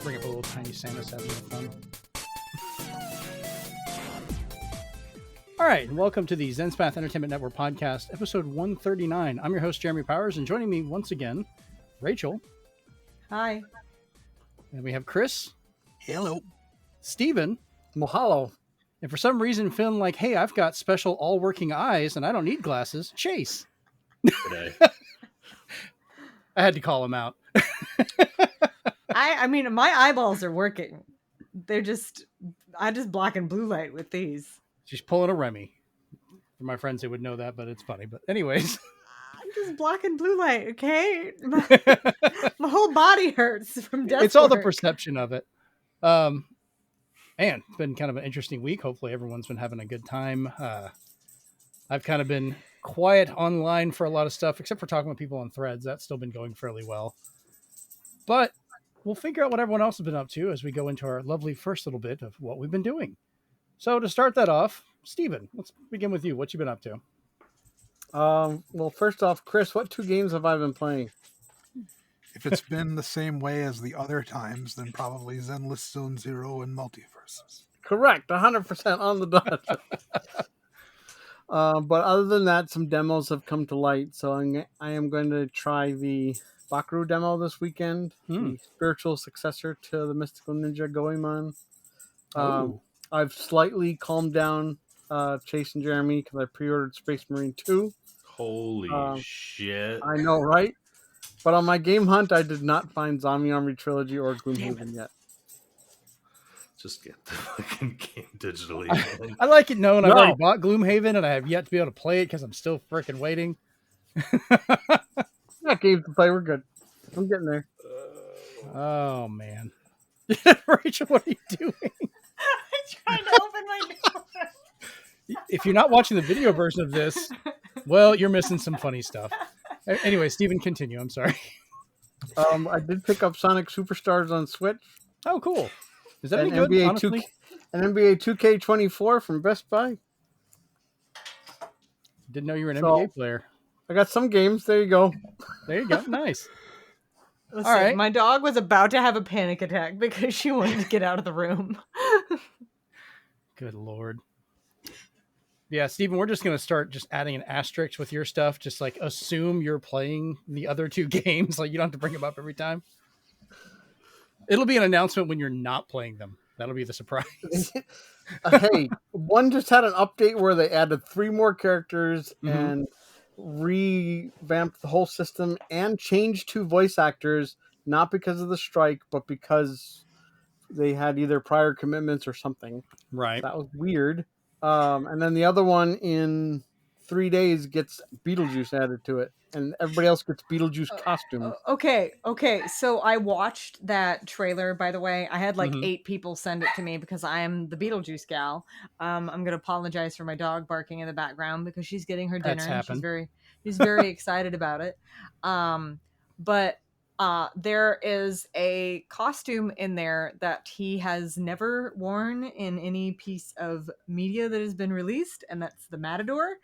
Bring up a little tiny Santa having fun. All right, welcome to the Zenspath Entertainment Network podcast, episode 139. I'm your host, Jeremy Powers, and joining me once again, Rachel. Hi. And we have Chris. Hello. Steven. Mahalo. And for some reason, feeling like, hey, I've got special all-working eyes and I don't need glasses, Chase. Today. I had to call him out. I mean, my eyeballs are working. I just black and blue light with these. She's pulling a Remy. For my friends, they would know that, but it's funny. But anyways. I'm just black and blue light, okay? My whole body hurts from death. It's all the perception of it. And it's been kind of an interesting week. Hopefully everyone's been having a good time. I've kind of been quiet online for a lot of stuff, except for talking with people on threads. That's still been going fairly well. But we'll figure out what everyone else has been up to as we go into our lovely first little bit of what we've been doing. So to start that off, Steven, let's begin with you. What you been up to? Well, first off, Chris, what 2 games have I been playing? If it's been the same way as the other times, then probably Zenless Zone Zero and Multiverses. Correct, 100% on the dot. But other than that, some demos have come to light, so I am going to try the Bakaru demo this weekend, the spiritual successor to the Mystical Ninja Goemon. I've slightly calmed down Chase and Jeremy because I pre-ordered Space Marine 2. Holy shit. I know, right? But on my game hunt, I did not find Zombie Army Trilogy or Gloomhaven yet. Just get the fucking game digitally. I like it known I've already bought Gloomhaven and I have yet to be able to play it because I'm still freaking waiting. Got games to play. We're good. I'm getting there. Oh, man. Rachel, what are you doing? I'm trying to open my door. If you're not watching the video version of this, well, you're missing some funny stuff. Anyway, Steven, continue. I'm sorry. I did pick up Sonic Superstars on Switch. Oh, cool. Is that any good, good, honestly? An NBA 2K24 from Best Buy. Didn't know you were an NBA player. I got some games. There you go. There you go. Nice. Listen, all right. My dog was about to have a panic attack because she wanted to get out of the room. Good Lord. Yeah, Steven, we're just going to start just adding an asterisk with your stuff. Just like assume you're playing the other 2 games. Like you don't have to bring them up every time. It'll be an announcement when you're not playing them. That'll be the surprise. Hey, one just had an update where they added 3 more characters and revamped the whole system and changed 2 voice actors, not because of the strike, but because they had either prior commitments or something. Right. That was weird. And then the other one in 3 days gets Beetlejuice added to it, and everybody else gets Beetlejuice costumes. Okay. So I watched that trailer, by the way. I had like 8 people send it to me because I am the Beetlejuice gal. I'm going to apologize for my dog barking in the background because she's getting her dinner. And she's very excited about it. But there is a costume in there that he has never worn in any piece of media that has been released, and that's the Matador.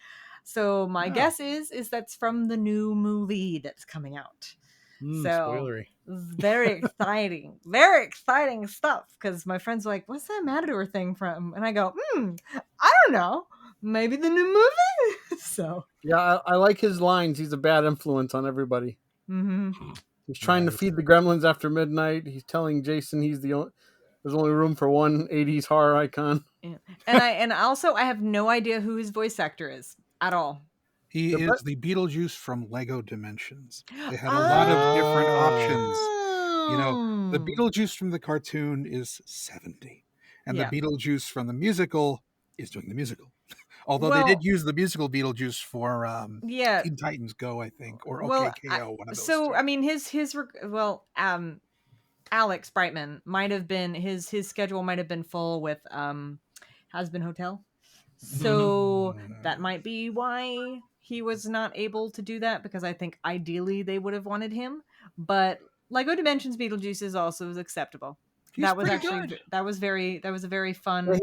So my guess is that's from the new movie that's coming out. Spoilery. Very exciting stuff. Because my friends are like, "What's that Matador thing from?" And I go, I don't know. Maybe the new movie. So yeah, I like his lines. He's a bad influence on everybody. Mm-hmm. He's trying to feed the gremlins after midnight. He's telling Jason there's only room for one 80s horror icon. Yeah. And also I have no idea who his voice actor is at all. He is the Beetlejuice from Lego Dimensions. They had a lot of different options. You know, the Beetlejuice from the cartoon is 70. And the Beetlejuice from the musical is doing the musical. Although they did use the musical Beetlejuice for Teen Titans Go, I think, or OKKO, one of those. So, 2. I mean, Alex Brightman might have been, his schedule might have been full with Has-Been Hotel. So that might be why he was not able to do that, because I think ideally they would have wanted him. But Lego Dimensions Beetlejuice is also acceptable. He's that was pretty actually good. that was a very fun. Yeah,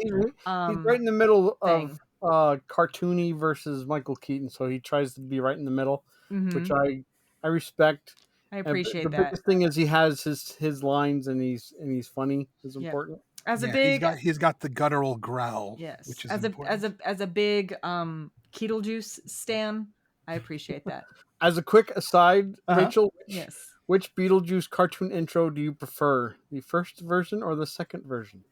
he's right in the middle of cartoony versus Michael Keaton, so he tries to be right in the middle, which Mm-hmm. I respect. I And the appreciate that. biggest thing is he has his lines and he's funny is Yep. important. As a Yeah, big he's got the guttural growl, yes, which is important. as a big Beetlejuice stan, I appreciate that. As a quick aside, Uh-huh. Rachel, Yes. which Beetlejuice cartoon intro do you prefer? The first version or the second version?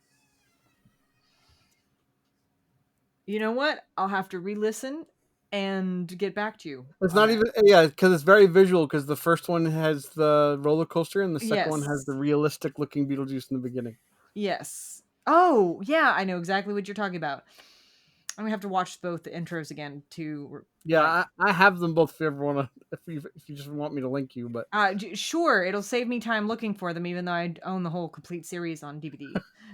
You know what? I'll have to re-listen and get back to you It's on not that. even because it's very visual. Because the first one has the roller coaster, and the second one has the Yes. realistic looking Beetlejuice in the beginning. Yes. Oh, yeah, I know exactly what you're talking about. I'm gonna have to watch both the intros again to Yeah, like. I have them both. If you ever want to, if you just want me to link you, but Sure, it'll save me time looking for them, even though I own the whole complete series on DVD.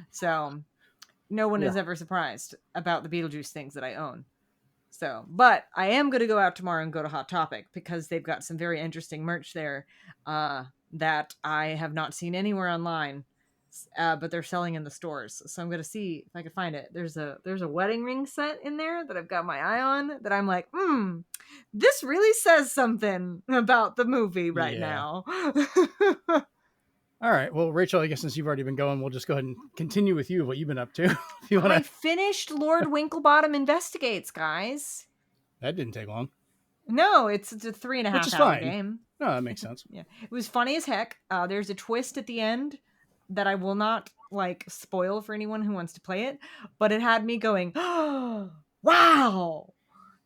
So no one yeah, is ever surprised about the Beetlejuice things that I own. So, but I am going to go out tomorrow and go to Hot Topic because they've got some very interesting merch there that I have not seen anywhere online, but they're selling in the stores. So I'm going to see if I can find it. There's a wedding ring set in there that I've got my eye on that I'm like, this really says something about the movie right Yeah. now. All right. Well, Rachel, I guess since you've already been going, we'll just go ahead and continue with you, what you've been up to. If you want I to. finished Lord Winklebottom Investigates, guys. That didn't take long, No, it's a 3.5 which is hour fine. game. No, that makes sense. Yeah, it was funny as heck. There's a twist at the end that I will not like spoil for anyone who wants to play it, but it had me going, "Oh, wow,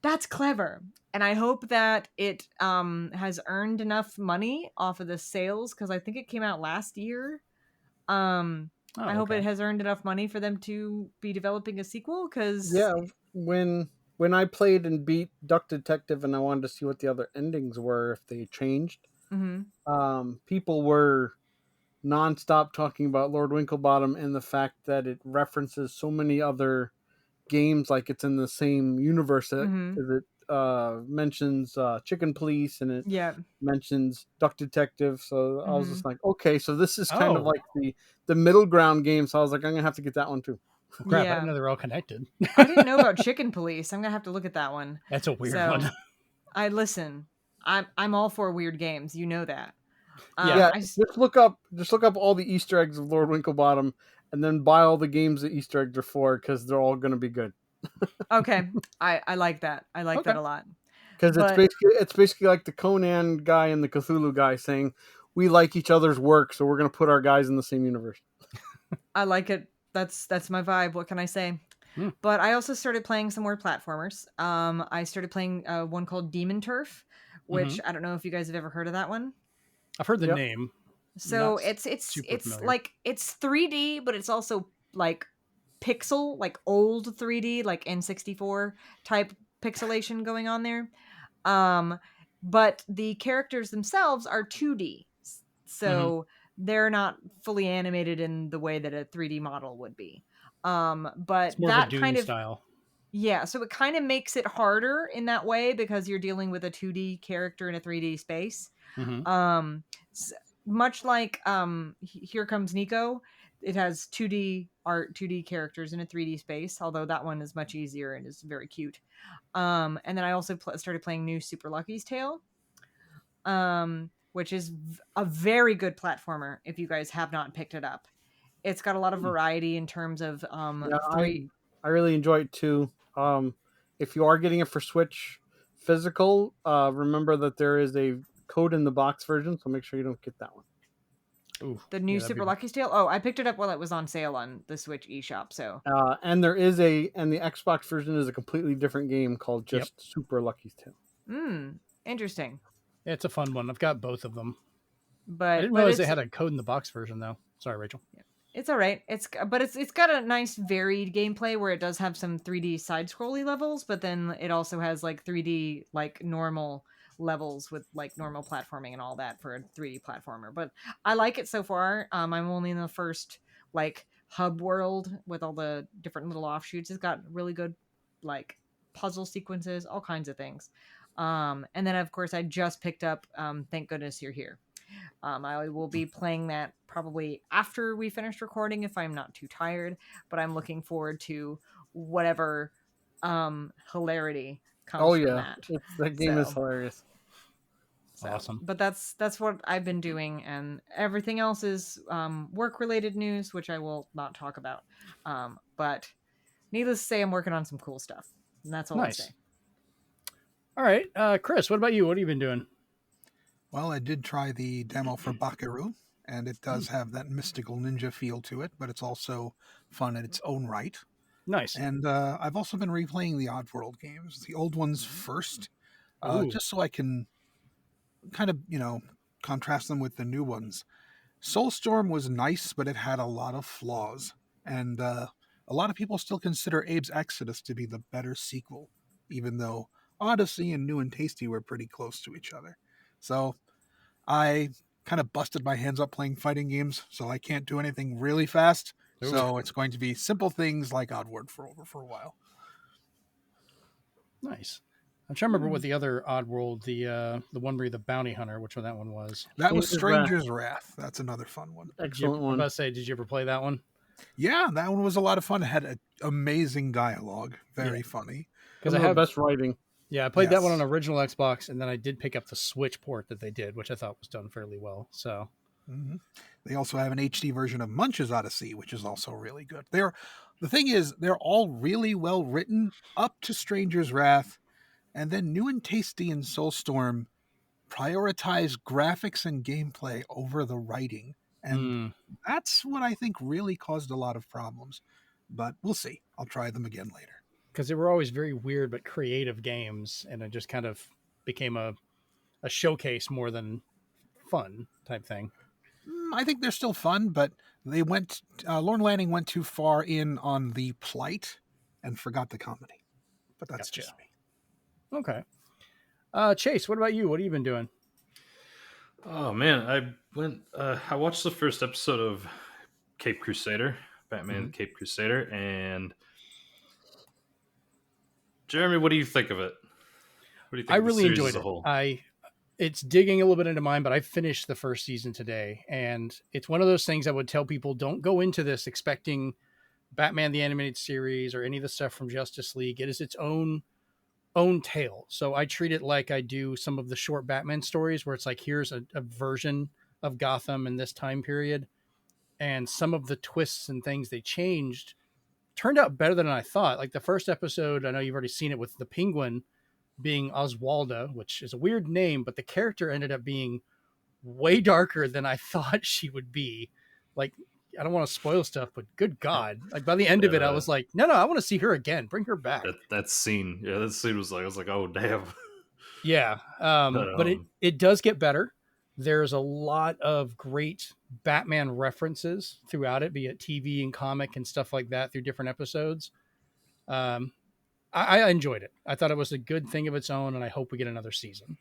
that's clever." And I hope that it has earned enough money off of the sales because I think it came out last year. I hope it has earned enough money for them to be developing a sequel because yeah. When I played and beat Duck Detective, and I wanted to see what the other endings were if they changed, people were nonstop talking about Lord Winklebottom and the fact that it references so many other games, like it's in the same universe because it mentions Chicken Police and it yeah. mentions Duck Detective. So I was just like, okay, so this is kind of Oh, like the middle ground game. So I was like, I'm gonna have to get that one too. crap. I Yeah. didn't know they're all connected. I didn't know about Chicken Police. I'm gonna have to look at that one. That's a weird So one. I listen. I'm all for weird games. You know that. Yeah. Yeah, just look up all the Easter eggs of Lord Winklebottom, and then buy all the games that Easter eggs are for because they're all gonna be good. Okay. I like that. I like that a lot. Because it's basically like the Conan guy and the Cthulhu guy saying, "We like each other's work, so we're gonna put our guys in the same universe." I like it. That's my vibe. What can I say? But I also started playing some more platformers. I started playing one called Demon Turf, which I don't know if you guys have ever heard of that one. I've heard the name. So Not it's familiar. like it's 3D, but it's also like pixel, like old 3D, like N64 type pixelation going on there. But the characters themselves are 2D. So they're not fully animated in the way that a 3D model would be. But It's more that of a Doom kind of style. yeah, so it kind of makes it harder in that way because you're dealing with a 2D character in a 3D space. Um much like Here Comes Nico, it has 2D art, 2D characters in a 3D space, although that one is much easier and is very cute. And then I also started playing New Super Lucky's Tale, which is a very good platformer if you guys have not picked it up. It's got a lot of variety in terms of Yeah, three. I really enjoy it too. If you are getting it for Switch physical, remember that there is a code in the box version, so make sure you don't get that one. Ooh, The New that'd Super Lucky's Tale. Oh, I picked it up while it was on sale on the Switch eShop. So And there is and the Xbox version is a completely different game called just Super Lucky's Tale. Interesting. Yeah, it's a fun one. I've got both of them. But I didn't realize they had a code in the box version though. Sorry, Rachel. it's all right. It's got a nice varied gameplay where it does have some 3D side scrolly levels, but then it also has like 3D like normal levels with like normal platforming and all that for a 3D platformer. But I like it so far. I'm only in the first like hub world with all the different little offshoots. It's got really good like puzzle sequences, all kinds of things. And then of course I just picked up Thank Goodness You're Here. I will be playing that probably after we finish recording if I'm not too tired, but I'm looking forward to whatever hilarity comes Oh from yeah, that. that game is So, hilarious. Awesome. But that's what I've been doing, and everything else is work related news, which I will not talk about. But needless to say, I'm working on some cool stuff, and that's all I'll say. Nice. All right, Chris, what about you? What have you been doing? Well, I did try the demo for Bakaru, and it does have that mystical ninja feel to it, but it's also fun in its own right. Nice. And I've also been replaying the Oddworld games, the old ones first, Ooh. just so I can kind of, contrast them with the new ones. Soulstorm was nice, but it had a lot of flaws. And a lot of people still consider Abe's Exodus to be the better sequel, even though Odyssey and New and Tasty were pretty close to each other. So I kind of busted my hands up playing fighting games, so I can't do anything really fast. Ooh. So it's going to be simple things like Oddworld for a while. Nice. I'm trying to remember what the other Oddworld, the one where you're the bounty hunter, which one that one was. That was Stranger's Stranger's Wrath. That's another fun one. Excellent I'm one. about to say, did you ever play that one? Yeah, that one was a lot of fun. It had amazing dialogue. Very funny. Because Some I of have the best writing. Yeah, I played that one on Yes. original Xbox, and then I did pick up the Switch port that they did, which I thought was done fairly well. So hmm They also have an HD version of Munch's Odyssey, which is also really good. The thing is, they're all really well written up to Stranger's Wrath, and then New and Tasty and Soulstorm prioritize graphics and gameplay over the writing. And that's what I think really caused a lot of problems. But we'll see. I'll try them again later. because they were always very weird but creative games, and it just kind of became a showcase more than fun type thing. I think they're still fun, but they went. Lorne Lanning went too far in on the plight and forgot the comedy. But that's Gotcha. just me. Okay. Chase, what about you? What have you been doing? Oh man, I watched the first episode of Cape Crusader, Batman Cape Crusader, and Jeremy, what do you think of it? What do you think I of the really series enjoyed as a it. whole? It's digging a little bit into mine, but I finished the first season today, and it's one of those things I would tell people: don't go into this expecting Batman the Animated Series or any of the stuff from Justice League. It is its own tale. So I treat it like I do some of the short Batman stories, where it's like, here's a version of Gotham in this time period, and some of the twists and things they changed turned out better than I thought. Like the first episode, I know you've already seen it, with the Penguin being Oswalda, which is a weird name, but the character ended up being way darker than I thought she would be. Like, I don't want to spoil stuff, but good God. Like by the end of it, I was like, no, I want to see her again. Bring her back. That scene was like, I was like, oh damn. Yeah. But it does get better. There's a lot of great Batman references throughout it, be it TV and comic and stuff like that through different episodes. I enjoyed it. I thought it was a good thing of its own, and I hope we get another season.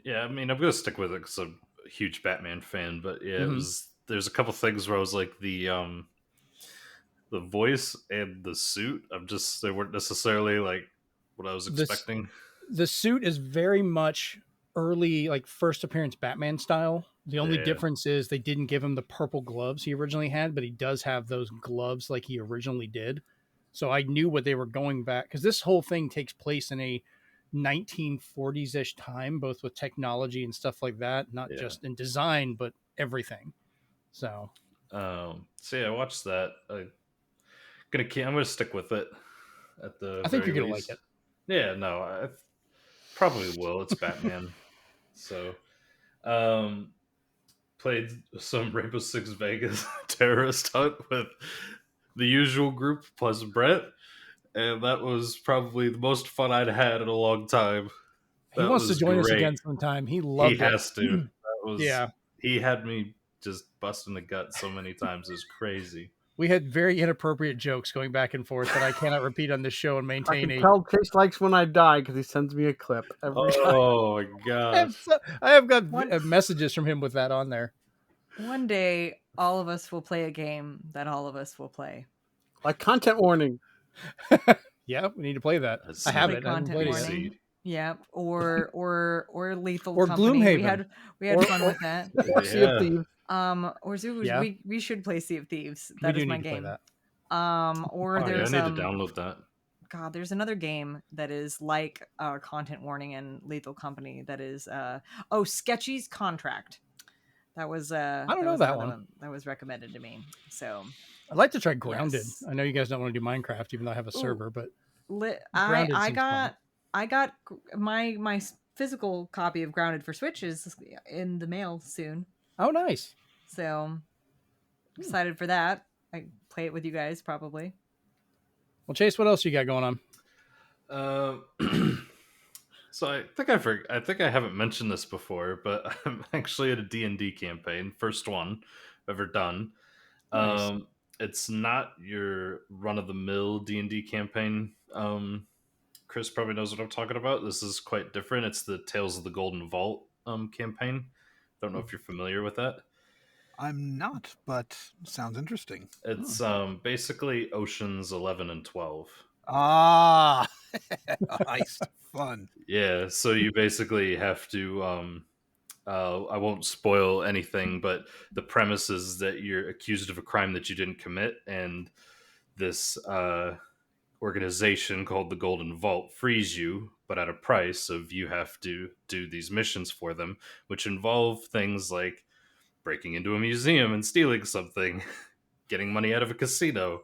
Yeah, I mean, I'm gonna stick with it because I'm a huge Batman fan. But yeah, there's a couple things where I was like the voice and the suit. They weren't necessarily like what I was expecting. The suit is very much early, like first appearance Batman style. The only difference is they didn't give him the purple gloves he originally had, but he does have those gloves like he originally did. So I knew what they were going back, because this whole thing takes place in a 1940s-ish time, both with technology and stuff like that, not just in design, but everything. So yeah, I watched that. I'm gonna stick with it at the I think very you're gonna least. like it. Yeah, no, I probably will. It's Batman. So played some Rainbow Six Vegas terrorist hunt with the usual group plus Brett, and that was probably the most fun I'd had in a long time. He wants to join us again sometime. He loved it. He has to. That was Yeah. He had me just busting the gut so many times. It's crazy. We had very inappropriate jokes going back and forth that I cannot repeat on this show and maintain. I can tell Chase likes when I die because he sends me a clip every time. Oh my god! I have got messages from him with that on there. One day, all of us will play a game that all of us will play. Like content warning. Yeah, we need to play that. I have it. Content warning. Yeah, or Lethal or Company. Gloomhaven. We had fun with that. Or Sea of Thieves. We should play Sea of Thieves. That is my game. Or I there's need to download that. God, there's another game that is like content warning and Lethal Company that is Sketchy's Contract. That was I don't that know was that another one. that was recommended to me. So I'd like to try Grounded. yes. I know you guys don't want to do Minecraft, even though I have a Ooh, server, but Grounded I seems fun. got my physical copy of Grounded for Switch is in the mail soon. Oh, nice. So excited for that. I play it with you guys probably. Well, Chase, what else you got going on? So I think I haven't mentioned this before, but I'm actually at a D&D campaign, first one I've ever done. Nice. It's not your run-of-the-mill D&D campaign. Chris probably knows what I'm talking about. This is quite different. It's the Tales of the Golden Vault campaign. Don't know if you're familiar with that. I'm not, but sounds interesting. It's basically Oceans 11 and 12. Ah, heist fun. Yeah, so you basically have to I won't spoil anything, but the premise is that you're accused of a crime that you didn't commit, and this organization called the Golden Vault frees you, but at a price of you have to do these missions for them, which involve things like breaking into a museum and stealing something, getting money out of a casino.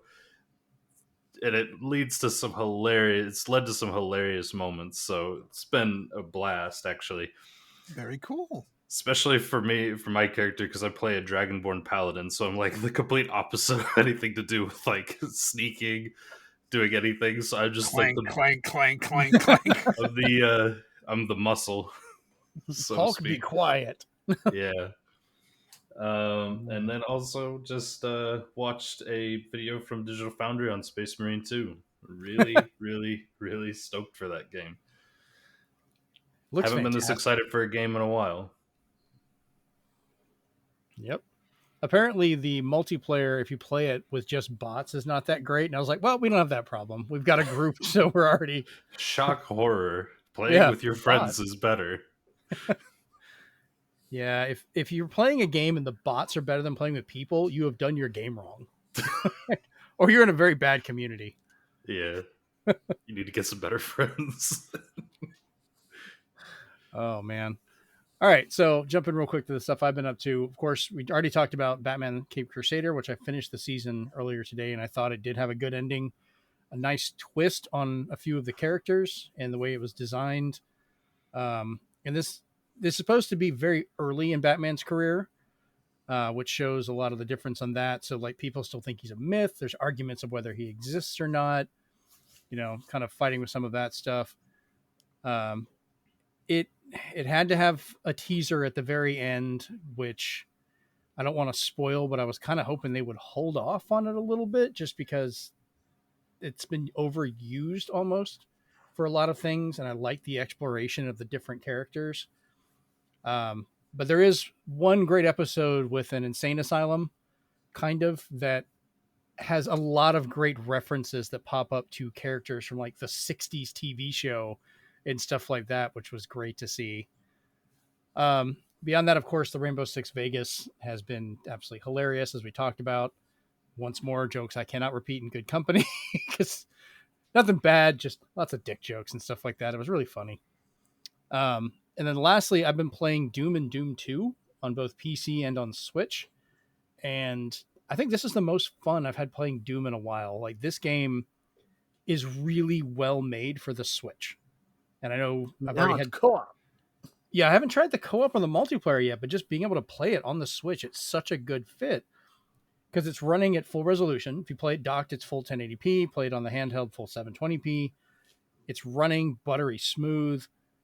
And it leads to some hilarious. It's led to some hilarious moments. So it's been a blast, actually. Very cool. Especially for me, for my character, because I play a Dragonborn Paladin, so I'm like the complete opposite of anything to do with like sneaking, doing anything. So I'm just clank, like the clank, clank, clank, clank. I'm the muscle, so to Hulk, speak. be quiet. Yeah. And then also just watched a video from Digital Foundry on Space Marine 2. Really, really, really stoked for that game. Looks Haven't been fantastic. this excited for a game in a while. Yep. Apparently, the multiplayer, if you play it with just bots, is not that great. And I was like, well, we don't have that problem. We've got a group, so we're already... Shock horror. Playing with your friends is better. Yeah, if you're playing a game and the bots are better than playing with people, you have done your game wrong. Or you're in a very bad community. Yeah. You need to get some better friends. Oh, man. All right, so jumping real quick to the stuff I've been up to. Of course, we already talked about Batman Cape Crusader, which I finished the season earlier today, and I thought it did have a good ending. A nice twist on a few of the characters and the way it was designed. And this is supposed to be very early in Batman's career, which shows a lot of the difference on that. So, like, people still think he's a myth. There's arguments of whether he exists or not, kind of fighting with some of that stuff. It had to have a teaser at the very end, which I don't want to spoil, but I was kind of hoping they would hold off on it a little bit just because it's been overused almost for a lot of things. And I like the exploration of the different characters. But there is one great episode with an insane asylum kind of that has a lot of great references that pop up to characters from like the 60s TV show and stuff like that, which was great to see. Beyond that, of course, the Rainbow Six Vegas has been absolutely hilarious, as we talked about. Once more, jokes I cannot repeat in good company because nothing bad, just lots of dick jokes and stuff like that. It was really funny. And then lastly, I've been playing Doom and Doom 2 on both PC and on Switch. And I think this is the most fun I've had playing Doom in a while. Like, this game is really well made for the Switch. And I know I've already had co-op. Yeah, I haven't tried the co-op on the multiplayer yet, but just being able to play it on the Switch, it's such a good fit because it's running at full resolution. If you play it docked, it's full 1080p. Play it on the handheld, full 720p. It's running buttery smooth.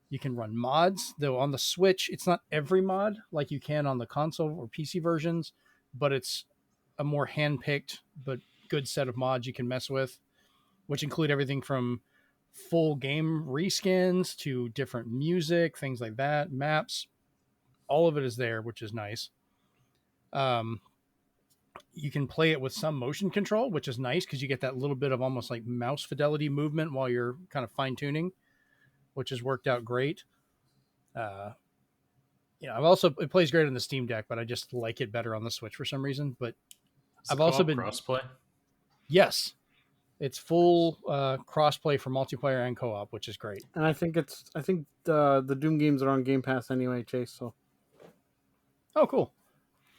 You can run mods, though on the Switch, it's not every mod like you can on the console or PC versions, but it's a more hand-picked but good set of mods you can mess with, which include everything from full game reskins to different music, things like that, maps. All of it is there, which is nice. You can play it with some motion control, which is nice because you get that little bit of almost like mouse fidelity movement while you're kind of fine-tuning, which has worked out great. It plays great on the Steam Deck, but I just like it better on the Switch for some reason. But Is I've the also co-op been crossplay. Yes. It's full crossplay for multiplayer and co-op, which is great. And I think the Doom games are on Game Pass anyway, Chase. So. Oh, cool.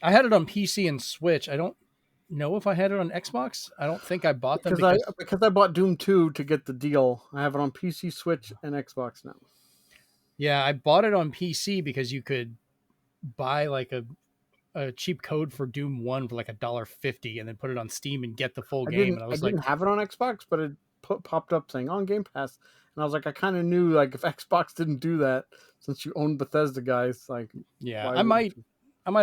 I had it on PC and Switch. I don't know if I had it on Xbox. I don't think I bought them because I bought Doom 2 to get the deal. I have it on PC, Switch, and Xbox now. Yeah, I bought it on PC because you could buy like a cheap code for Doom 1 for like $1.50 and then put it on Steam and get the full game. And I didn't have it on Xbox, but it popped up saying on Game Pass. And I was like, I kind of knew like if Xbox didn't do that, since you own Bethesda guys, like yeah, I might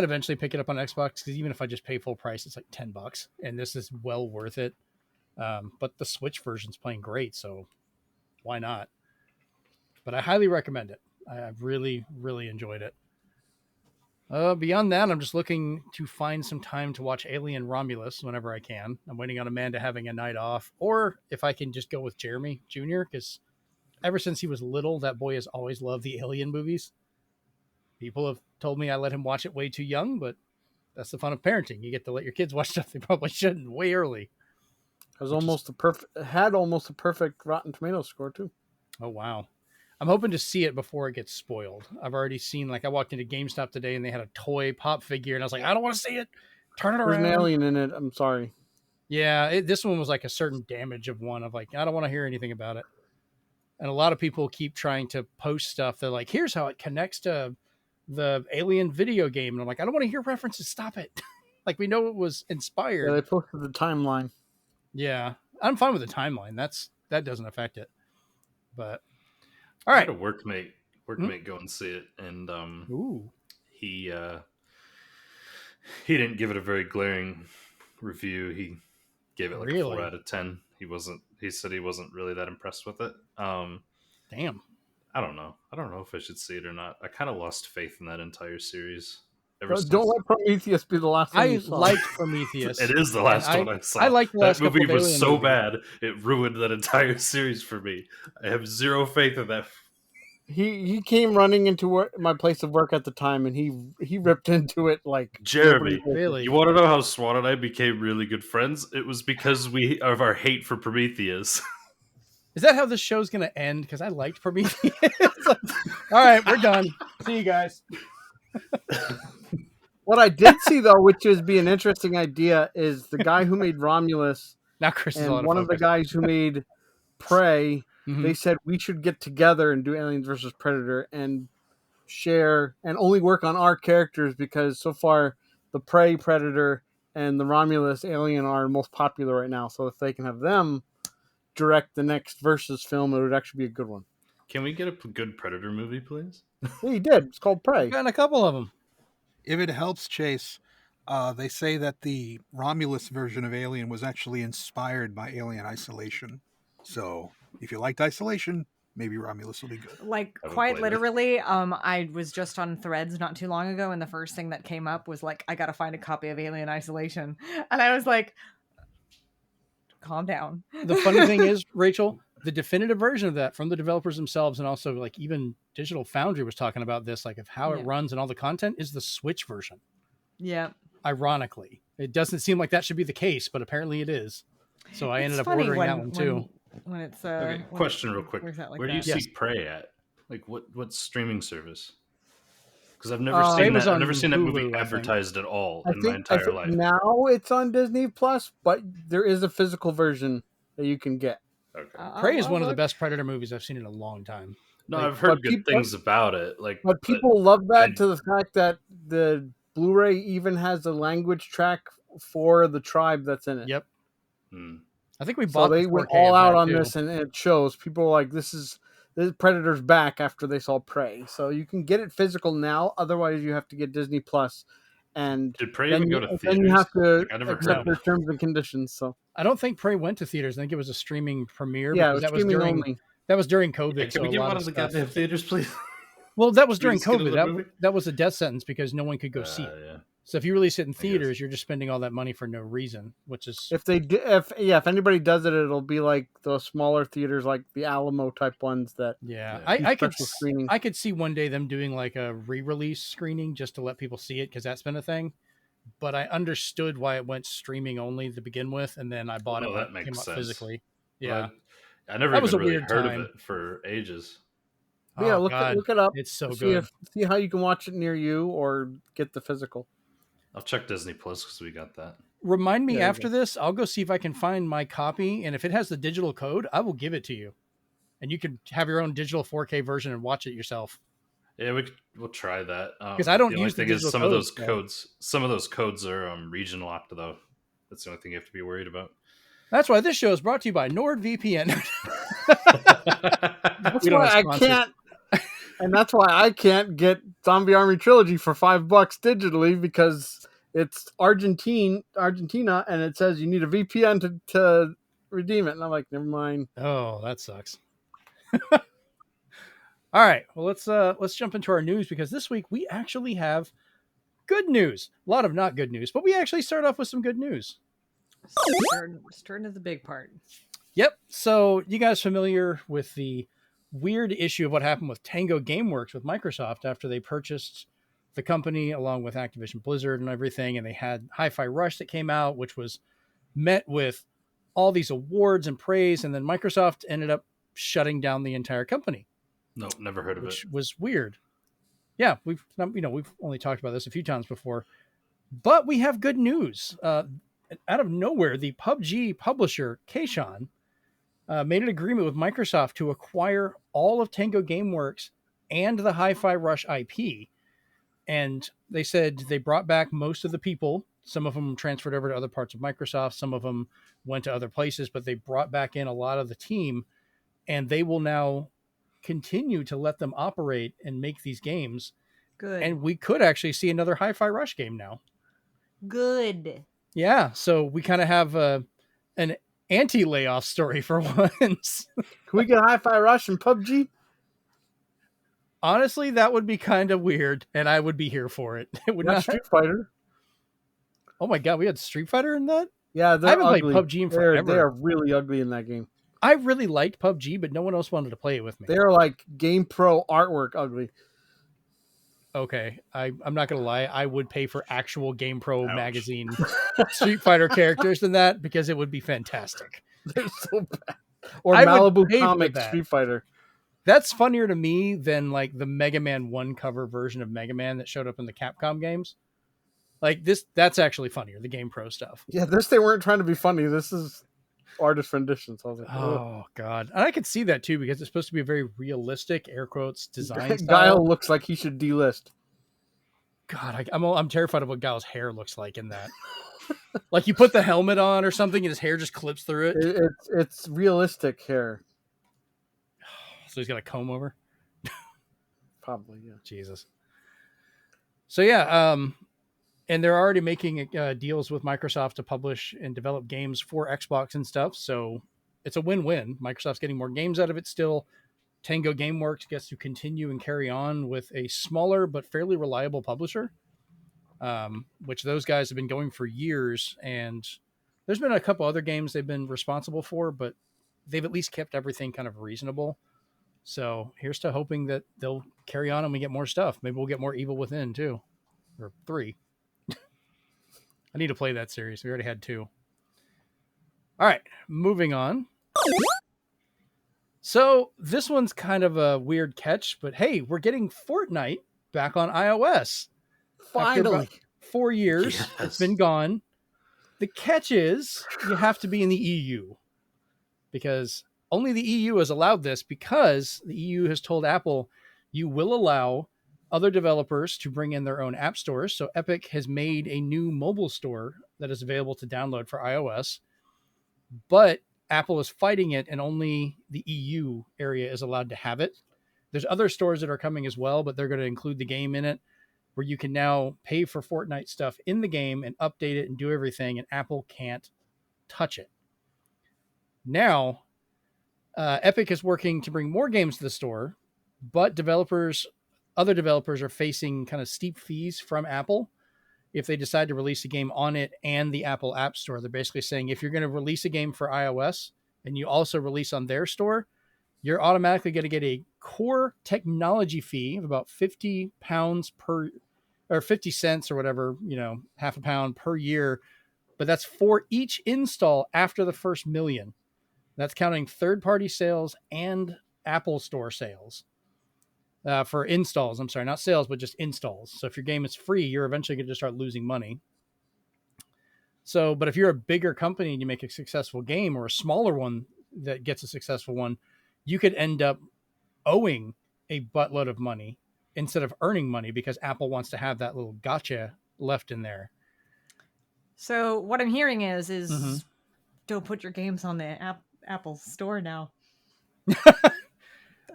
eventually pick it up on Xbox because even if I just pay full price, it's like $10, and this is well worth it. But the Switch version's playing great, so why not? But I highly recommend it. I've really, really enjoyed it. Beyond that, I'm just looking to find some time to watch Alien Romulus whenever I can. I'm waiting on Amanda having a night off, or if I can just go with Jeremy Jr., because ever since he was little, that boy has always loved the Alien movies. People have told me I let him watch it way too young, but that's the fun of parenting. You get to let your kids watch stuff they probably shouldn't way early. It was almost a perfect Rotten Tomatoes score too. Oh wow. I'm hoping to see it before it gets spoiled. I've already seen, like, I walked into GameStop today and they had a toy pop figure, and I was like, I don't want to see it. Turn it around. There's an alien in it. I'm sorry. Yeah, this one was like a certain damage of one. Of like, I don't want to hear anything about it. And a lot of people keep trying to post stuff. They're like, here's how it connects to the Alien video game. And I'm like, I don't want to hear references. Stop it. Like, we know it was inspired. Yeah, they posted the timeline. Yeah, I'm fine with the timeline. That doesn't affect it. But all right. I had a workmate go and see it, and he didn't give it a very glaring review. He gave it like a 4 out of 10. He said he wasn't really that impressed with it. Damn. I don't know if I should see it or not. I kind of lost faith in that entire series. Don't let Prometheus be the last one you saw. I liked Prometheus. It is the last one I saw. I liked the last that movie couple of was so movies. bad it ruined that entire series for me. I have zero faith in that. He came running into my place of work at the time, and he ripped into it like Jeremy. Really? You want to know how Swan and I became really good friends? It was because of our hate for Prometheus. Is that how this show's going to end? Because I liked Prometheus. All right, we're done. See you guys. What I did see, though, which would be an interesting idea, is the guy who made Romulus Now Chris is and one of the guys who made Prey, they said we should get together and do Aliens versus Predator and share and only work on our characters because so far the Prey, Predator, and the Romulus Alien are most popular right now. So if they can have them direct the next Versus film, it would actually be a good one. Can we get a good Predator movie, please? Yeah, he did. It's called Prey. We've gotten a couple of them. If it helps, Chase, they say that the Romulus version of Alien was actually inspired by Alien Isolation. So if you liked Isolation, maybe Romulus will be good. Like, quite literally, I was just on Threads not too long ago, and the first thing that came up was like, I gotta find a copy of Alien Isolation. And I was like, calm down. The funny thing is, Rachel, the definitive version of that from the developers themselves, and also like even Digital Foundry was talking about this, like of how it runs and all the content, is the Switch version. Yeah. Ironically, it doesn't seem like that should be the case, but apparently it is. So I ended up ordering that one too. When it's okay, question real quick: like where do you that? see Prey at? Like what streaming service? Because I've never seen that. I've never seen that movie advertised at all in my entire life. Now it's on Disney Plus, but there is a physical version that you can get. Okay. Prey is one of the best Predator movies I've seen in a long time. No, I've heard good things about it. But people love that to the fact that the Blu-ray even has a language track for the tribe that's in it. Yep. I think we bought. So they went all out on this, and it shows. People are like, this Predator's back after they saw Prey. So you can get it physical now. Otherwise, you have to get Disney Plus. And did Prey even go to theaters? Then you have to accept their terms and conditions. So I don't think Prey went to theaters. I think it was a streaming premiere. Yeah, it was that streaming only. That was during COVID. Yeah, can we get one of the goddamn theaters, please? Well, that was during COVID. That was a death sentence because no one could go see it. Yeah. So if you release it in theaters, you're just spending all that money for no reason, which is if anybody does it, it'll be like the smaller theaters, like the Alamo type ones. That I could see one day them doing like a re-release screening just to let people see it because that's been a thing. but I understood why it went streaming only to begin with, and then I bought it when that it came makes out sense. physically. Yeah, I never that was even a really weird heard of time. it for ages. But yeah, Oh God, look it up. it's so See good. see how you can watch it near you or get the physical. I'll check Disney Plus because we got that. Remind me There you after this. I'll go see if I can find my copy, and if it has the digital code, I will give it to you, and you can have your own digital 4K version and watch it yourself. Yeah, we'll try that. Because I don't The only use the thing is digital some of codes. those codes are region locked though. That's the only thing you have to be worried about. That's why this show is brought to you by NordVPN. That's We don't why have I sponsors. can't, and that's why I can't get Zombie Army Trilogy for $5 digitally because it's Argentina, and it says you need a VPN to redeem it. And I'm like, never mind. Oh, that sucks. All right, well let's jump into our news because this week we actually have good news. A lot of not good news, but we actually start off with some good news. Starting at the big part. Yep. So you guys familiar with the weird issue of what happened with Tango Gameworks with Microsoft after they purchased the company along with Activision Blizzard and everything, and they had Hi-Fi Rush that came out, which was met with all these awards and praise, and then Microsoft ended up shutting down the entire company. No, never heard of it. Which was weird. Yeah, we've only talked about this a few times before, but we have good news. Out of nowhere, the PUBG publisher Kashon made an agreement with Microsoft to acquire all of Tango Gameworks and the Hi-Fi Rush IP. And they said they brought back most of the people. Some of them transferred over to other parts of Microsoft. Some of them went to other places, but they brought back in a lot of the team, and they will now continue to let them operate and make these games. Good. And we could actually see another Hi-Fi Rush game now. Good. Yeah, so we kind of have an anti-layoff story for once. Can we get Hi-Fi Rush and PUBG? Honestly, that would be kind of weird, and I would be here for it. It would Not not. Street Fighter. Oh my God, we had Street Fighter in that? Yeah, I haven't ugly. played PUBG in forever. They are really ugly in that game. I really liked PUBG, but no one else wanted to play it with me. They're like Game Pro artwork ugly. Okay, I'm not going to lie. I would pay for actual Game Pro Ouch. magazine Street Fighter characters than that because it would be fantastic. They're so bad. Or I would Malibu pay for Comics that. Street Fighter. That's funnier to me than like the Mega Man 1 cover version of Mega Man that showed up in the Capcom games. Like this, that's actually funnier, the Game Pro stuff. Yeah, they weren't trying to be funny. This is artist renditions. So I was like, Oh God. And I could see that too, because it's supposed to be a very realistic, air quotes, design style. Guile looks like he should delist. God, I'm terrified of what Guile's hair looks like in that. Like you put the helmet on or something and his hair just clips through it. It's realistic hair. So he's got a comb over. Probably, yeah. Jesus. So yeah, and they're already making deals with Microsoft to publish and develop games for Xbox and stuff. So it's a win-win. Microsoft's getting more games out of it still. Tango Gameworks gets to continue and carry on with a smaller but fairly reliable publisher, which those guys have been going for years. And there's been a couple other games they've been responsible for, but they've at least kept everything kind of reasonable. So here's to hoping that they'll carry on and we get more stuff. Maybe we'll get more Evil Within too, or 3. I need to play that series. We already had 2. All right, moving on. So this one's kind of a weird catch, but hey, we're getting Fortnite back on iOS. Finally. 4 years, Yes. It's been gone. The catch is you have to be in the EU because only the EU has allowed this because the EU has told Apple you will allow other developers to bring in their own app stores. So Epic has made a new mobile store that is available to download for iOS, but Apple is fighting it and only the EU area is allowed to have it. There's other stores that are coming as well, but they're going to include the game in it where you can now pay for Fortnite stuff in the game and update it and do everything, and Apple can't touch it. Now, Epic is working to bring more games to the store, but other developers are facing kind of steep fees from Apple if they decide to release a game on it and the Apple App Store. They're basically saying if you're going to release a game for iOS and you also release on their store, you're automatically going to get a core technology fee of about £50 per or 50 cents or whatever, half a pound per year. But that's for each install after the first million. That's counting third-party sales and Apple Store sales. For installs, I'm sorry, not sales, but just installs. So if your game is free, you're eventually going to start losing money. So, but if you're a bigger company and you make a successful game, or a smaller one that gets a successful one, you could end up owing a buttload of money instead of earning money, because Apple wants to have that little gotcha left in there. So what I'm hearing is don't put your games on the Apple Store now.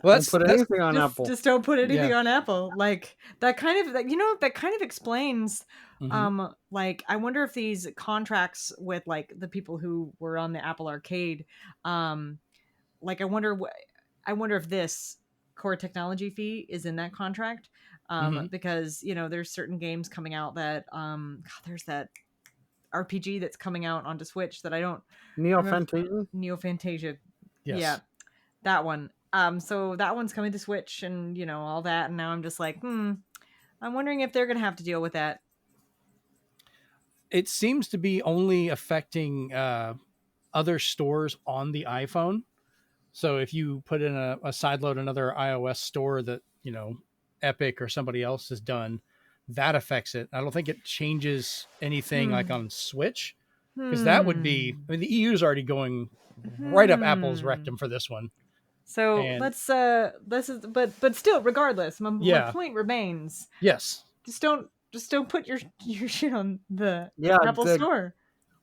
Well, don't put anything on Apple. Just don't put anything on Apple. Like that kind of explains. Like I wonder if these contracts with like the people who were on the Apple Arcade, like I wonder if this core technology fee is in that contract, because there's certain games coming out that there's that RPG that's coming out onto Switch that I don't Neo Fantasia. Yes. Yeah, that one. So that one's coming to Switch and all that, and now I'm just like, I'm wondering if they're gonna have to deal with that. It seems to be only affecting other stores on the iPhone. So if you put in a sideload another iOS store that Epic or somebody else has done, that affects it. I don't think it changes anything like on Switch, because that would be, I mean, the EU is already going right up Apple's rectum for this one. So but still, regardless, my point remains. Yes. Just don't put your shit on the Apple Store.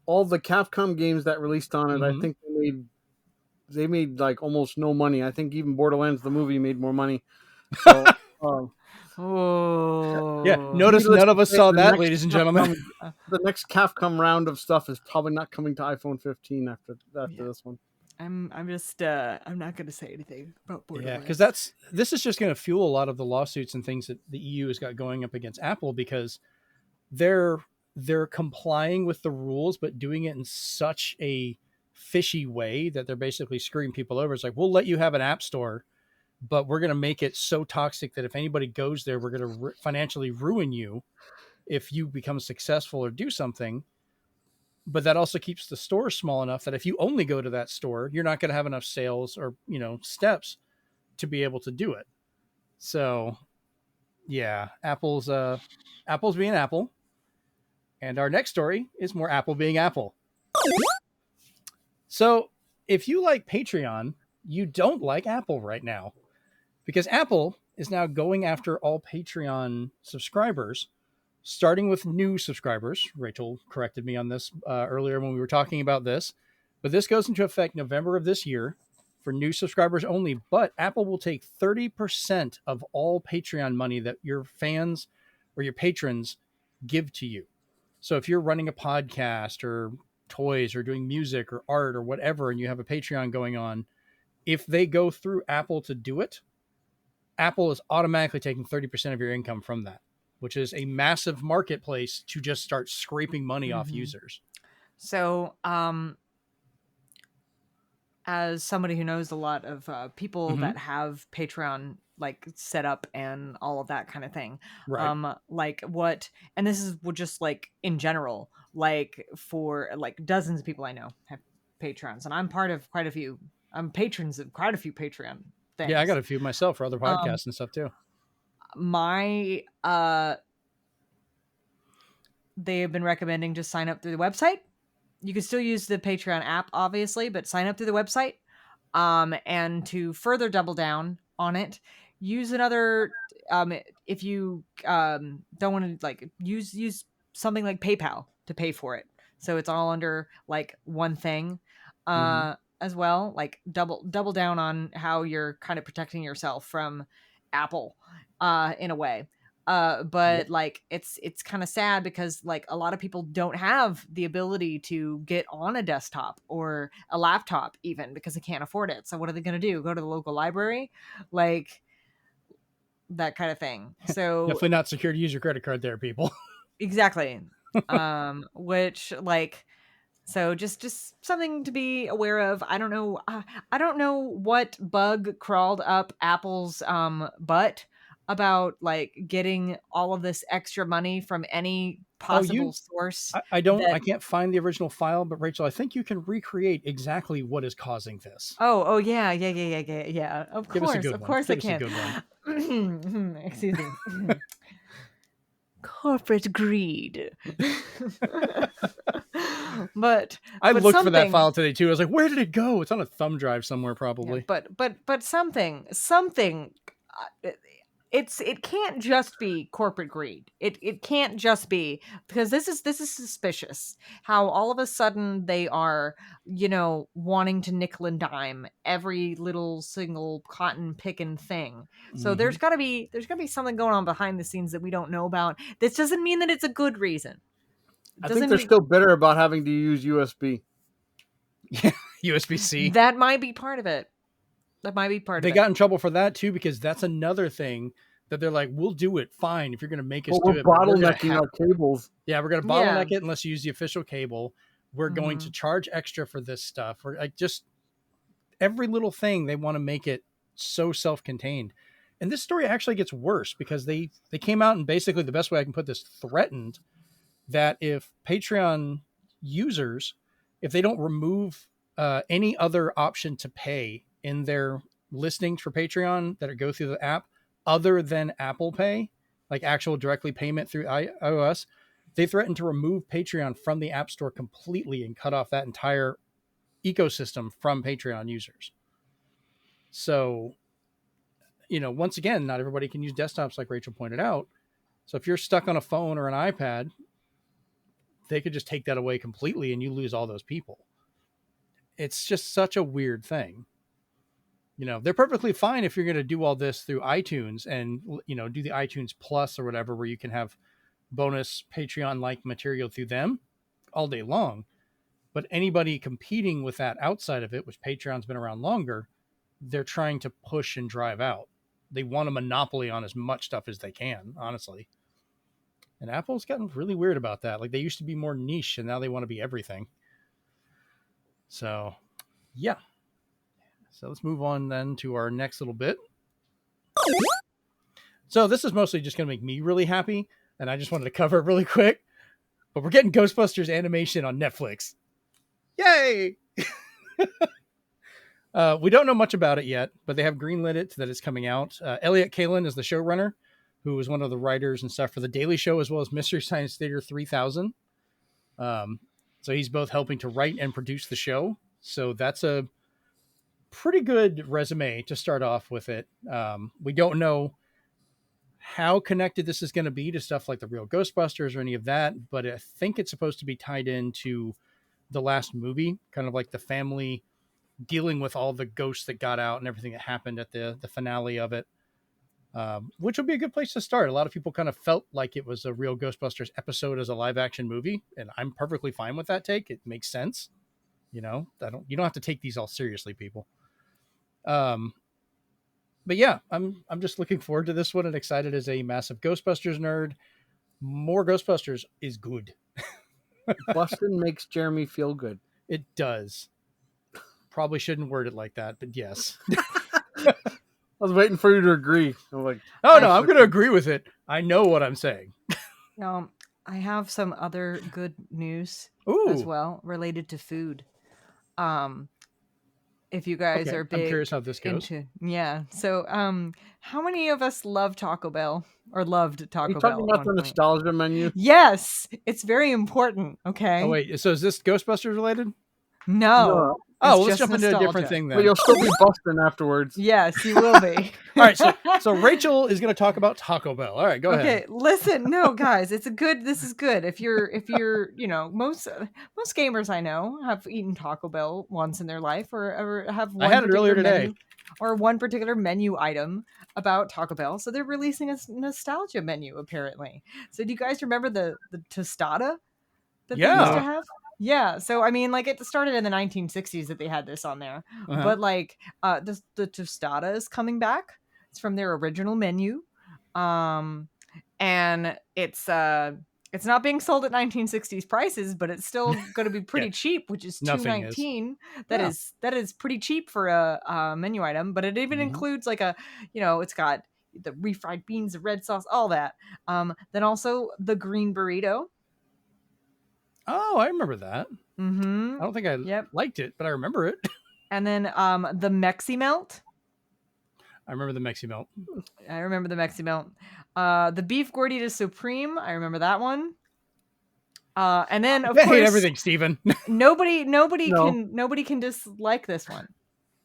All the Capcom games that released on it, I think they made like almost no money. I think even Borderlands the movie made more money. So, yeah. Notice none of us saw that, ladies and gentlemen. The next Capcom round of stuff is probably not coming to iPhone 15 after this one. I'm not going to say anything about Borderlands. Yeah, because this is just going to fuel a lot of the lawsuits and things that the EU has got going up against Apple, because they're complying with the rules, but doing it in such a fishy way that they're basically screwing people over. It's like, we'll let you have an app store, but we're going to make it so toxic that if anybody goes there, we're going to financially ruin you if you become successful or do something. But that also keeps the store small enough that if you only go to that store, you're not going to have enough sales or, steps to be able to do it. So yeah, Apple's being Apple. And our next story is more Apple being Apple. So if you like Patreon, you don't like Apple right now, because Apple is now going after all Patreon subscribers, starting with new subscribers. Rachel corrected me on this earlier when we were talking about this, but this goes into effect November of this year for new subscribers only. But Apple will take 30% of all Patreon money that your fans or your patrons give to you. So if you're running a podcast or toys or doing music or art or whatever, and you have a Patreon going on, if they go through Apple to do it, Apple is automatically taking 30% of your income from that, which is a massive marketplace to just start scraping money off users. So, as somebody who knows a lot of people that have Patreon like set up and all of that kind of thing, right. Like what, and this is just like in general, like for like dozens of people I know have Patrons, and I'm part of quite a few. I'm patrons of quite a few Patreon things. Yeah, I got a few myself for other podcasts and stuff too. They have been recommending just sign up through the website. You can still use the Patreon app, obviously, but sign up through the website. And to further double down on it, use another. If you don't want to like use something like PayPal to pay for it, so it's all under like one thing. As well, like double down on how you're kind of protecting yourself from Apple, in a way. But like it's kind of sad because like a lot of people don't have the ability to get on a desktop or a laptop even because they can't afford it. So what are they going to do? Go to the local library? Like that kind of thing. So definitely not secure to use your credit card there, people. Exactly. Which like, so just something to be aware of. I don't know what bug crawled up Apple's butt, about like getting all of this extra money from any possible source. I can't find the original file, but Rachel, I think you can recreate exactly what is causing this. Oh yeah. Of Give us a good of one. course Give I us a can. good one. Excuse me. Corporate greed. but I looked for that something- file today too. I was like, where did it go? It's on a thumb drive somewhere, probably. Yeah, but something it can't just be corporate greed. It can't just be, because this is suspicious how all of a sudden they are, wanting to nickel and dime every little single cotton picking thing. So there's got to be something going on behind the scenes that we don't know about. This doesn't mean that it's a good reason. I think they're still bitter about having to use USB. Yeah, USB-C. That might be part of it. They got in trouble for that too, because that's another thing that they're like, we'll do it fine if you're going to make us do it. We're bottlenecking our cables. Yeah, we're going to bottleneck it unless you use the official cable. We're going to charge extra for this stuff. We're like, just every little thing, they want to make it so self-contained. And this story actually gets worse because they came out and basically, the best way I can put this, threatened that if Patreon users, if they don't remove any other option to pay in their listings for Patreon that go through the app other than Apple Pay, like actual directly payment through iOS, they threatened to remove Patreon from the App Store completely and cut off that entire ecosystem from Patreon users. So, once again, not everybody can use desktops like Rachel pointed out. So if you're stuck on a phone or an iPad, they could just take that away completely and you lose all those people. It's just such a weird thing. They're perfectly fine if you're going to do all this through iTunes and, do the iTunes Plus or whatever, where you can have bonus Patreon-like material through them all day long. But anybody competing with that outside of it, which Patreon's been around longer, they're trying to push and drive out. They want a monopoly on as much stuff as they can, honestly. And Apple's gotten really weird about that. Like, they used to be more niche and now they want to be everything. So, yeah. So let's move on then to our next little bit. So this is mostly just going to make me really happy, and I just wanted to cover it really quick. But we're getting Ghostbusters animation on Netflix. Yay! We don't know much about it yet, but they have greenlit it that it's coming out. Elliot Kalin is the showrunner, who was one of the writers and stuff for The Daily Show, as well as Mystery Science Theater 3000. So he's both helping to write and produce the show. So that's a pretty good resume to start off with it. We don't know how connected this is going to be to stuff like the real Ghostbusters or any of that, but I think it's supposed to be tied into the last movie, kind of like the family dealing with all the ghosts that got out and everything that happened at the finale of it, which would be a good place to start. A lot of people kind of felt like it was a real Ghostbusters episode as a live action movie, and I'm perfectly fine with that take. It makes sense. You don't have to take these all seriously, people. But yeah, I'm just looking forward to this one and excited as a massive Ghostbusters nerd. More Ghostbusters is good. Bustin' makes Jeremy feel good. It does. Probably shouldn't word it like that, but yes. I was waiting for you to agree. I'm like, oh no, I'm going to agree with it. I know what I'm saying. I have some other good news as well related to food. If you guys are big, I'm curious how this goes. So, how many of us love Taco Bell or loved Taco Bell? Are you talking about the nostalgia menu? Yes, it's very important. Okay. Oh wait, so is this Ghostbusters related? No. Oh, let's jump into a different thing then. But you'll still be busting afterwards. Yes, you will be. All right, so Rachel is going to talk about Taco Bell. All right, go ahead. Okay, listen, no, guys, this is good. If you're, most gamers I know have eaten Taco Bell once in their life, or have one. I had it earlier today. Or one particular menu item about Taco Bell. So they're releasing a nostalgia menu apparently. So do you guys remember the tostada that they used to have? Yeah, so I mean, like, it started in the 1960s that they had this on there, but like, the tostada is coming back. It's from their original menu, and it's not being sold at 1960s prices, but it's still going to be pretty cheap, which is $2.19. That is pretty cheap for a menu item. But it even includes like it's got the refried beans, the red sauce, all that. Then also the green burrito. Oh, I remember that. Mm-hmm. I don't think I liked it, but I remember it. And then the Mexi Melt. I remember the Mexi Melt. I remember the Mexi Melt. The beef gordita supreme. I remember that one. And then of course, hate everything, Steven. nobody can dislike this one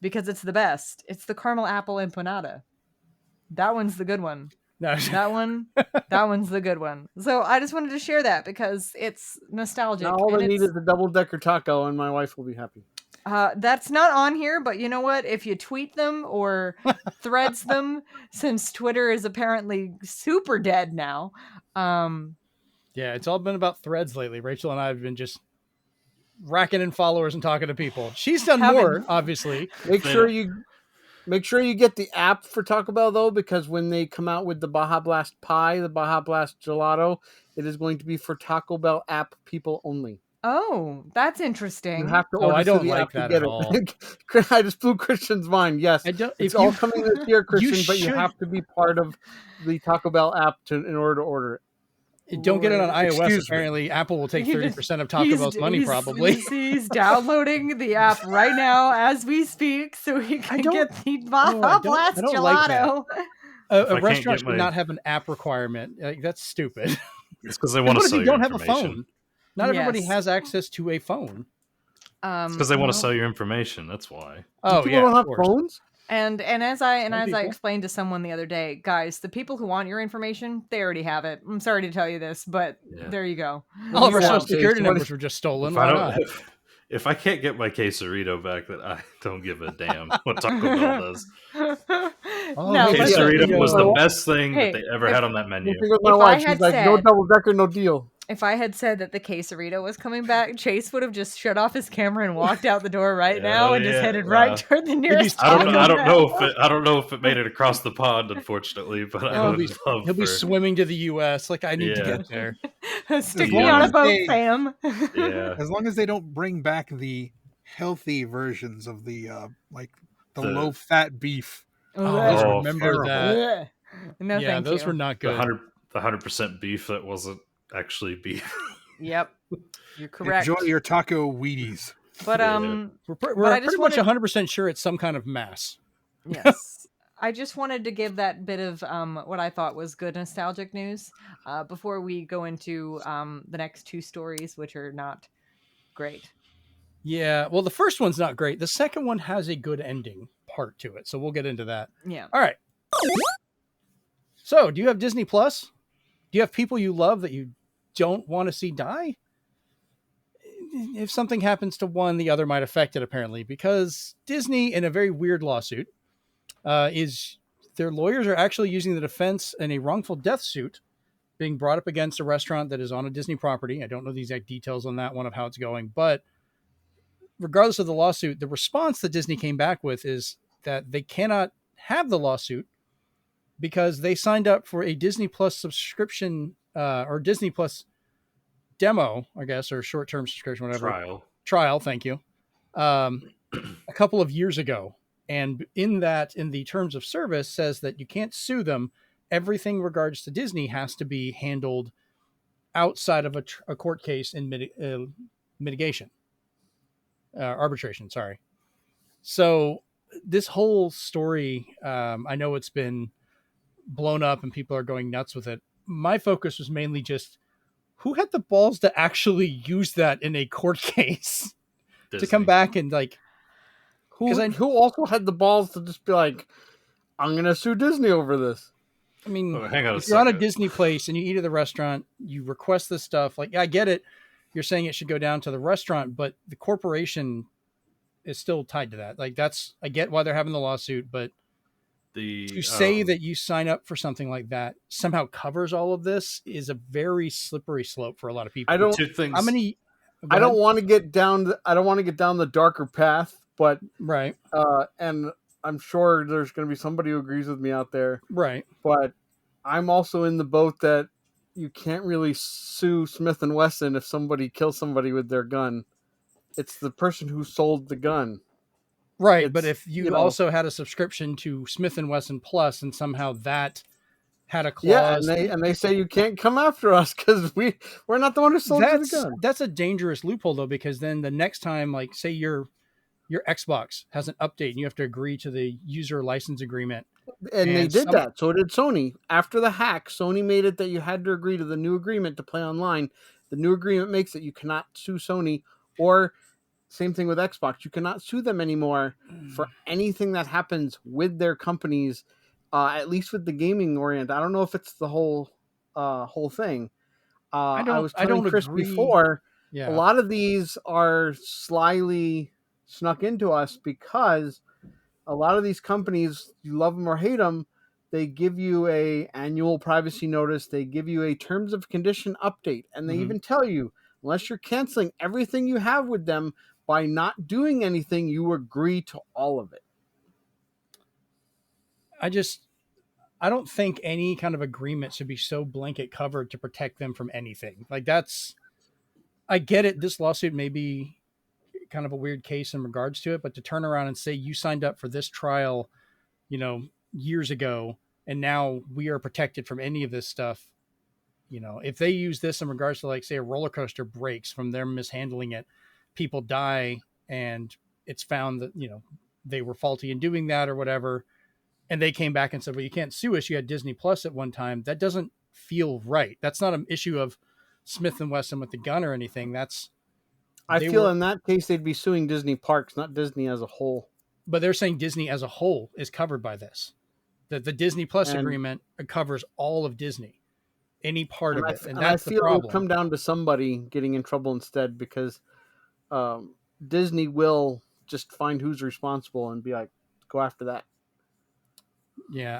because it's the best. It's the caramel apple empanada. That one's the good one. No. That one's the good one. So I just wanted to share that because it's nostalgic. Now all I need is a double-decker taco, and my wife will be happy. That's not on here, but you know what? If you tweet them or threads them, since Twitter is apparently super dead now. Yeah, it's all been about threads lately. Rachel and I have been just racking in followers and talking to people. She's done more, obviously. Make sure you get the app for Taco Bell though, because when they come out with the Baja Blast pie, the Baja Blast gelato, it is going to be for Taco Bell app people only. Oh, that's interesting. You have to order I don't the like app that to get at all. I just blew Christian's mind. Yes, it's all coming this year, Christian, but you have to be part of the Taco Bell app in order to order it. Don't get it on iOS. Apparently, Apple will take 30% of Taco Bell's money, probably. He's downloading the app right now as we speak, so he can get the Baja Blast gelato. A restaurant should not have an app requirement. That's stupid. It's because they want to sell you don't information. Have a phone? Not everybody has access to a phone. It's because they want to sell your information. That's why. Oh, people don't have phones. And as I explained to someone the other day, guys, the people who want your information, they already have it. I'm sorry to tell you this, but there you go. All of our social security numbers were just stolen. If I can't get my quesarito back, then I don't give a damn what Taco Bell does. Quesarito was the best thing that they ever had on that menu. She's like, no double decker, no deal. If I had said that the quesarito was coming back, Chase would have just shut off his camera and walked out the door now and just headed right toward the nearest. I don't know if it made it across the pond, unfortunately, but he'll be swimming to the U.S. Like I need to get there. Stick me on a boat, fam. Yeah. As long as they don't bring back the healthy versions of the the low fat beef. I remember that. No, yeah, those were not good. The 100% beef that wasn't actually beef. Yep, you're correct. Enjoy your taco Wheaties. But we're pretty much 100% sure it's some kind of mass. Yes. I just wanted to give that bit of what I thought was good nostalgic news before we go into the next two stories, which are not great. Yeah, well, the first one's not great. The second one has a good ending part to it, so we'll get into that. Yeah. All right. So, do you have Disney Plus? Do you have people you love that you don't want to see die? If something happens to one, the other might affect it, apparently, because Disney, in a very weird lawsuit, their lawyers are actually using the defense in a wrongful death suit being brought up against a restaurant that is on a Disney property. I don't know the exact details on that one of how it's going, but regardless of the lawsuit, the response that Disney came back with is that they cannot have the lawsuit because they signed up for a Disney Plus subscription or Disney Plus demo, I guess, or short-term subscription, whatever. Trial, thank you. A couple of years ago. And in the terms of service says that you can't sue them. Everything regards to Disney has to be handled outside of a court case in arbitration. Sorry. So this whole story, I know it's been blown up and people are going nuts with it. My focus was mainly just who had the balls to actually use that in a court case to come back and who also had the balls to just be like, I'm going to sue Disney over this. I mean, if you're on a Disney place and you eat at the restaurant, you request this stuff. Like, I get it. You're saying it should go down to the restaurant, but the corporation is still tied to that. Like I get why they're having the lawsuit, but to say that you sign up for something like that somehow covers all of this is a very slippery slope for a lot of people. I don't want to get down the darker path, but right. And I'm sure there's going to be somebody who agrees with me out there. Right. But I'm also in the boat that you can't really sue Smith & Wesson if somebody kills somebody with their gun. It's the person who sold the gun. Right, but if you also had a subscription to Smith and Wesson Plus, and somehow that had a clause, and they say you can't come after us because we're not the one who sold you the gun. That's a dangerous loophole though, because then the next time, like say your Xbox has an update and you have to agree to the user license agreement, and they did that. So did Sony. After the hack, Sony made it that you had to agree to the new agreement to play online. The new agreement makes it you cannot sue Sony, or same thing with Xbox. You cannot sue them anymore for anything that happens with their companies, at least with the gaming orient. I don't know if it's the whole thing. I was telling Chris before, a lot of these are slyly snuck into us because a lot of these companies, you love them or hate them, they give you a annual privacy notice. They give you a terms of condition update, and they even tell you, unless you're canceling everything you have with them by not doing anything, you agree to all of it. I don't think any kind of agreement should be so blanket covered to protect them from anything. Like I get it. This lawsuit may be kind of a weird case in regards to it, but to turn around and say you signed up for this trial, years ago, and now we are protected from any of this stuff. If they use this in regards to, like, say, a roller coaster breaks from them mishandling it, people die, and it's found that, they were faulty in doing that or whatever. And they came back and said, well, you can't sue us. You had Disney Plus at one time. That doesn't feel right. That's not an issue of Smith and Wesson with the gun or anything. I feel in that case, they'd be suing Disney Parks, not Disney as a whole. But they're saying Disney as a whole is covered by this. That the Disney Plus agreement covers all of Disney, any part of it. And that's the problem. It will come down to somebody getting in trouble instead, because Disney will just find who's responsible and be like, go after that. Yeah,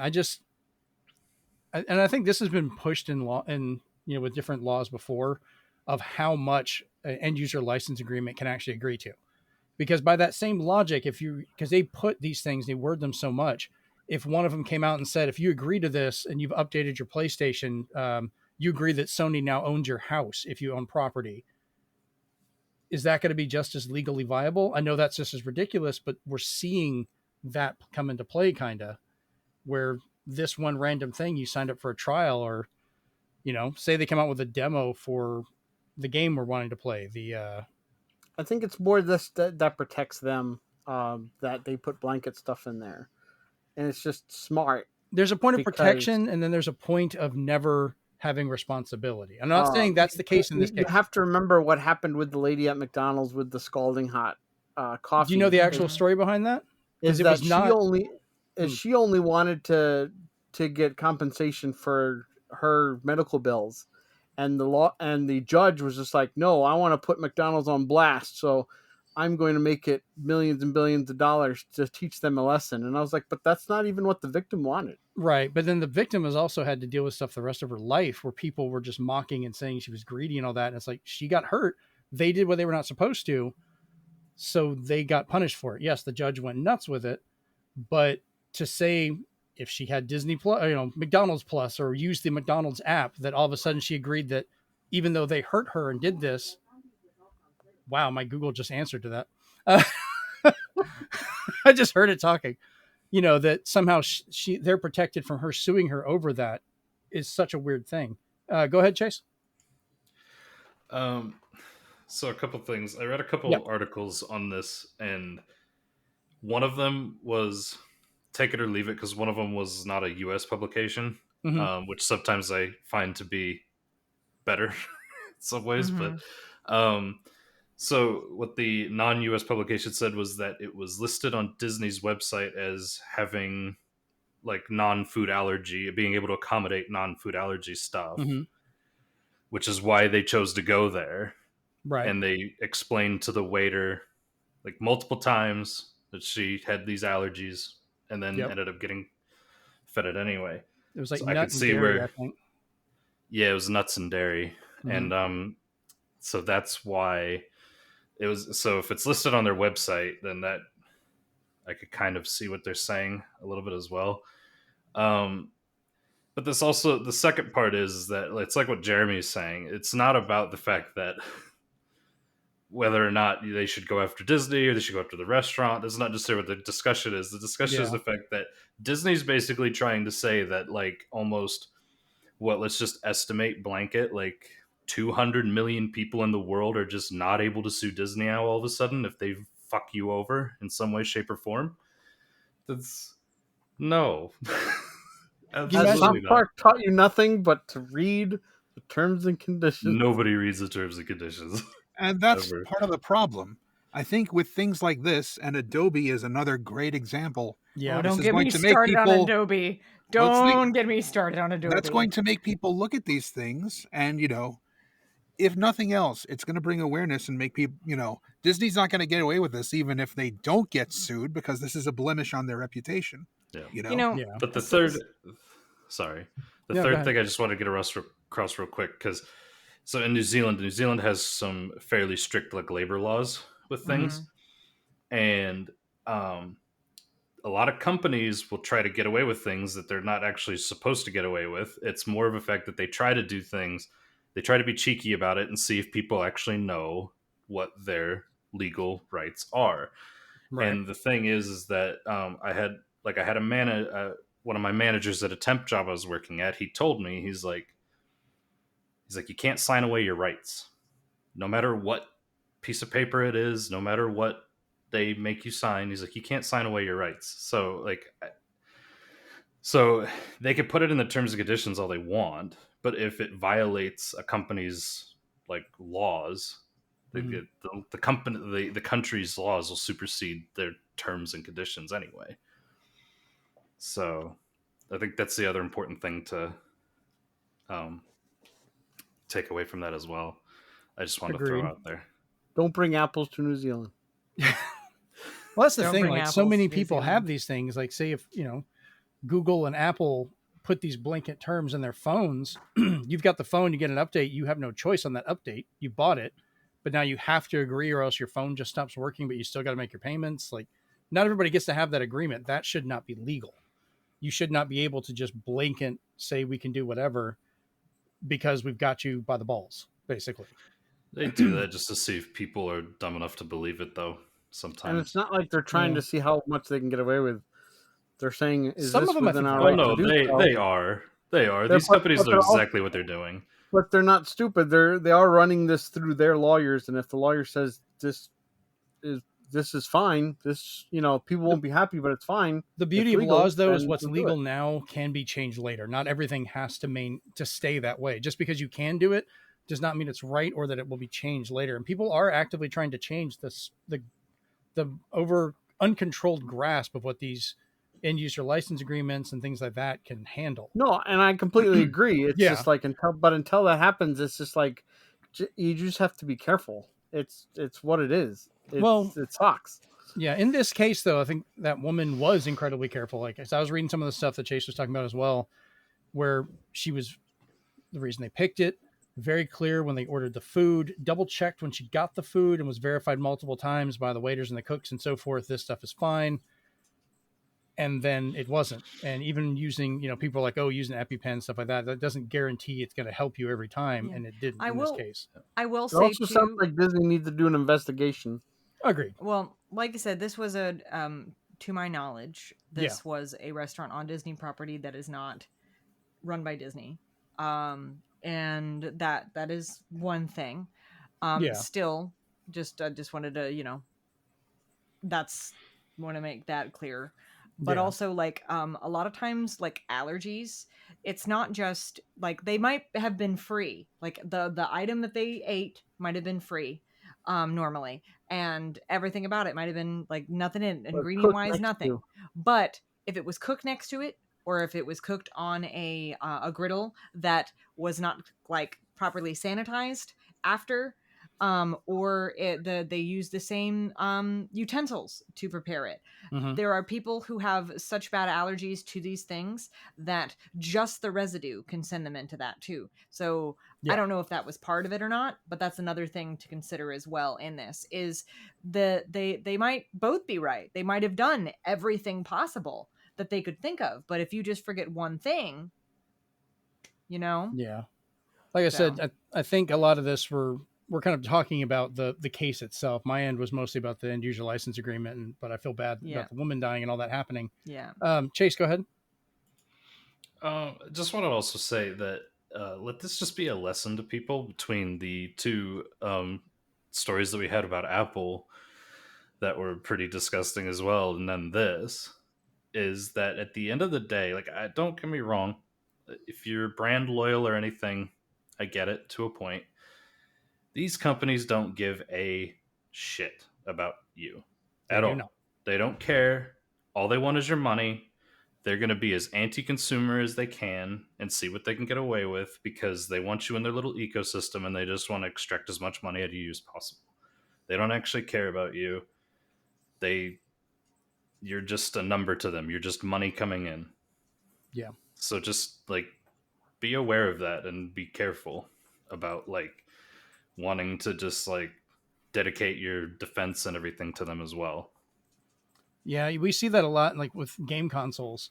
I think this has been pushed in law and with different laws before, of how much an end user license agreement can actually agree to. Because by that same logic, because they put these things, they word them so much, if one of them came out and said, if you agree to this and you've updated your PlayStation, you agree that Sony now owns your house if you own property, is that going to be just as legally viable? I know that's just as ridiculous, but we're seeing that come into play, kind of, where this one random thing, you signed up for a trial, or, say they come out with a demo for the game we're wanting to play. I think it's more this that protects them, that they put blanket stuff in there, and it's just smart. There's a point of protection, and then there's a point of never having responsibility. I'm not saying that's the case in this case. You have to remember what happened with the lady at McDonald's with the scalding hot coffee. Do you know the actual story behind that? Is that she only wanted to get compensation for her medical bills, and the judge was just like, no, I want to put McDonald's on blast, so I'm going to make it millions and billions of dollars to teach them a lesson. And I was like, but that's not even what the victim wanted. Right. But then the victim has also had to deal with stuff the rest of her life where people were just mocking and saying she was greedy and all that. And it's like, she got hurt. They did what they were not supposed to, so they got punished for it. Yes, the judge went nuts with it, but to say if she had Disney Plus, McDonald's Plus, or used the McDonald's app, that all of a sudden she agreed that even though they hurt her and did this. Wow, my Google just answered to that. I just heard it talking. That somehow they're protected from her suing her over that is such a weird thing. Go ahead, Chase. So a couple things. I read a couple articles on this, and one of them was take it or leave it, because one of them was not a U.S. publication, which sometimes I find to be better in some ways. But so what the non-U.S. publication said was that it was listed on Disney's website as having like non-food allergy, being able to accommodate non-food allergy stuff, which is why they chose to go there. Right. And they explained to the waiter like multiple times that she had these allergies, and then ended up getting fed it anyway. It was like so nut and dairy, I think. Yeah, it was nuts and dairy. And so that's why it was. So if it's listed on their website, then that I could kind of see what they're saying a little bit as well. But this also, the second part is that it's like what Jeremy is saying. It's not about the fact that whether or not they should go after Disney or they should go after the restaurant. That's not necessarily what the discussion is. The discussion is the fact that Disney's basically trying to say that, like, almost let's just estimate blanket, like 200 million people in the world are just not able to sue Disney now all of a sudden if they fuck you over in some way, shape, or form. That's no. South Park taught you nothing but to read the terms and conditions. Nobody reads the terms and conditions. And that's part of the problem. I think with things like this, and Adobe is another great example. Yeah, don't get me started on Adobe. Don't get me started on Adobe. That's going to make people look at these things, and if nothing else, it's going to bring awareness and make people, Disney's not going to get away with this, even if they don't get sued, because this is a blemish on their reputation. Yeah. But the third thing I just want to get across real quick, because so in New Zealand has some fairly strict like labor laws with things, and a lot of companies will try to get away with things that they're not actually supposed to get away with. It's more of a fact that they try to do things, they try to be cheeky about it and see if people actually know what their legal rights are. Right. And the thing is that I had one of my managers at a temp job I was working at. He told me, he's like, you can't sign away your rights, no matter what piece of paper it is, no matter what they make you sign. He's like, you can't sign away your rights. So they could put it in the terms and conditions all they want, but if it violates a company's like laws, the country's laws will supersede their terms and conditions anyway. So I think that's the other important thing to take away from that as well. I just wanted to throw out there. Don't bring apples to New Zealand. Well, that's the thing. Like, so many people have these things. Like, say if Google and Apple put these blanket terms in their phones, you've got the phone, you get an update, you have no choice on that update. You bought it, but now you have to agree, or else your phone just stops working. But you still got to make your payments. Like, not everybody gets to have that agreement. That should not be legal. You should not be able to just blanket say we can do whatever because we've got you by the balls, basically. They do that just to see if people are dumb enough to believe it, though. Sometimes, and it's not like they're trying to see how much they can get away with. They're saying, "Is some this of them within our right to do so?" They are. These companies know exactly what they're doing. But they're not stupid. They are running this through their lawyers, and if the lawyer says this is fine, people won't be happy, but it's fine. The beauty of laws, though, is what's legal now can be changed later. Not everything has to stay that way. Just because you can do it does not mean it's right or that it will be changed later. And people are actively trying to change the over uncontrolled grasp of what these end user license agreements and things like that can handle. No, and I completely agree. It's just like until that happens, it's just like you just have to be careful. It's what it is. It sucks. Yeah, in this case, though, I think that woman was incredibly careful. Like, as I was reading some of the stuff that Chase was talking about as well, where the reason they picked it, very clear when they ordered the food, double checked when she got the food, and was verified multiple times by the waiters and the cooks and so forth. This stuff is fine. And then it wasn't. And even using, people are like, using EpiPen, stuff like that, that doesn't guarantee it's going to help you every time. Yeah. And it didn't in this case. I will say, it also sounds like Disney needs to do an investigation. Agreed. Well, like I said, this was to my knowledge, this was a restaurant on Disney property that is not run by Disney. And that is one thing. Still, just wanted to, want to make that clear. But also, like, a lot of times, like, allergies, it's not just, like, they might have been free. Like, the item that they ate might have been free, normally. And everything about it might have been, like, nothing in ingredient-wise, nothing. But if it was cooked next to it, or if it was cooked on a griddle that was not, like, properly sanitized after, or they use the same utensils to prepare it. Mm-hmm. There are people who have such bad allergies to these things that just the residue can send them into that too. So I don't know if that was part of it or not, but that's another thing to consider as well in this, is they might both be right. They might have done everything possible that they could think of, but if you just forget one thing, Yeah. Like I said, I think a lot of this were we're kind of talking about the case itself. My end was mostly about the end user license agreement, but I feel bad about the woman dying and all that happening. Yeah. Chase, go ahead. Just want to also say that let this just be a lesson to people between the two stories that we had about Apple that were pretty disgusting as well, and then this is that at the end of the day, like, don't get me wrong, if you're brand loyal or anything, I get it to a point. These companies don't give a shit about you at all. They don't care. All they want is your money. They're going to be as anti-consumer as they can and see what they can get away with because they want you in their little ecosystem and they just want to extract as much money out of you as possible. They don't actually care about you. You're just a number to them. You're just money coming in. Yeah. So just like be aware of that and be careful about like wanting to just like dedicate your defense and everything to them as well. Yeah, we see that a lot, like with game consoles.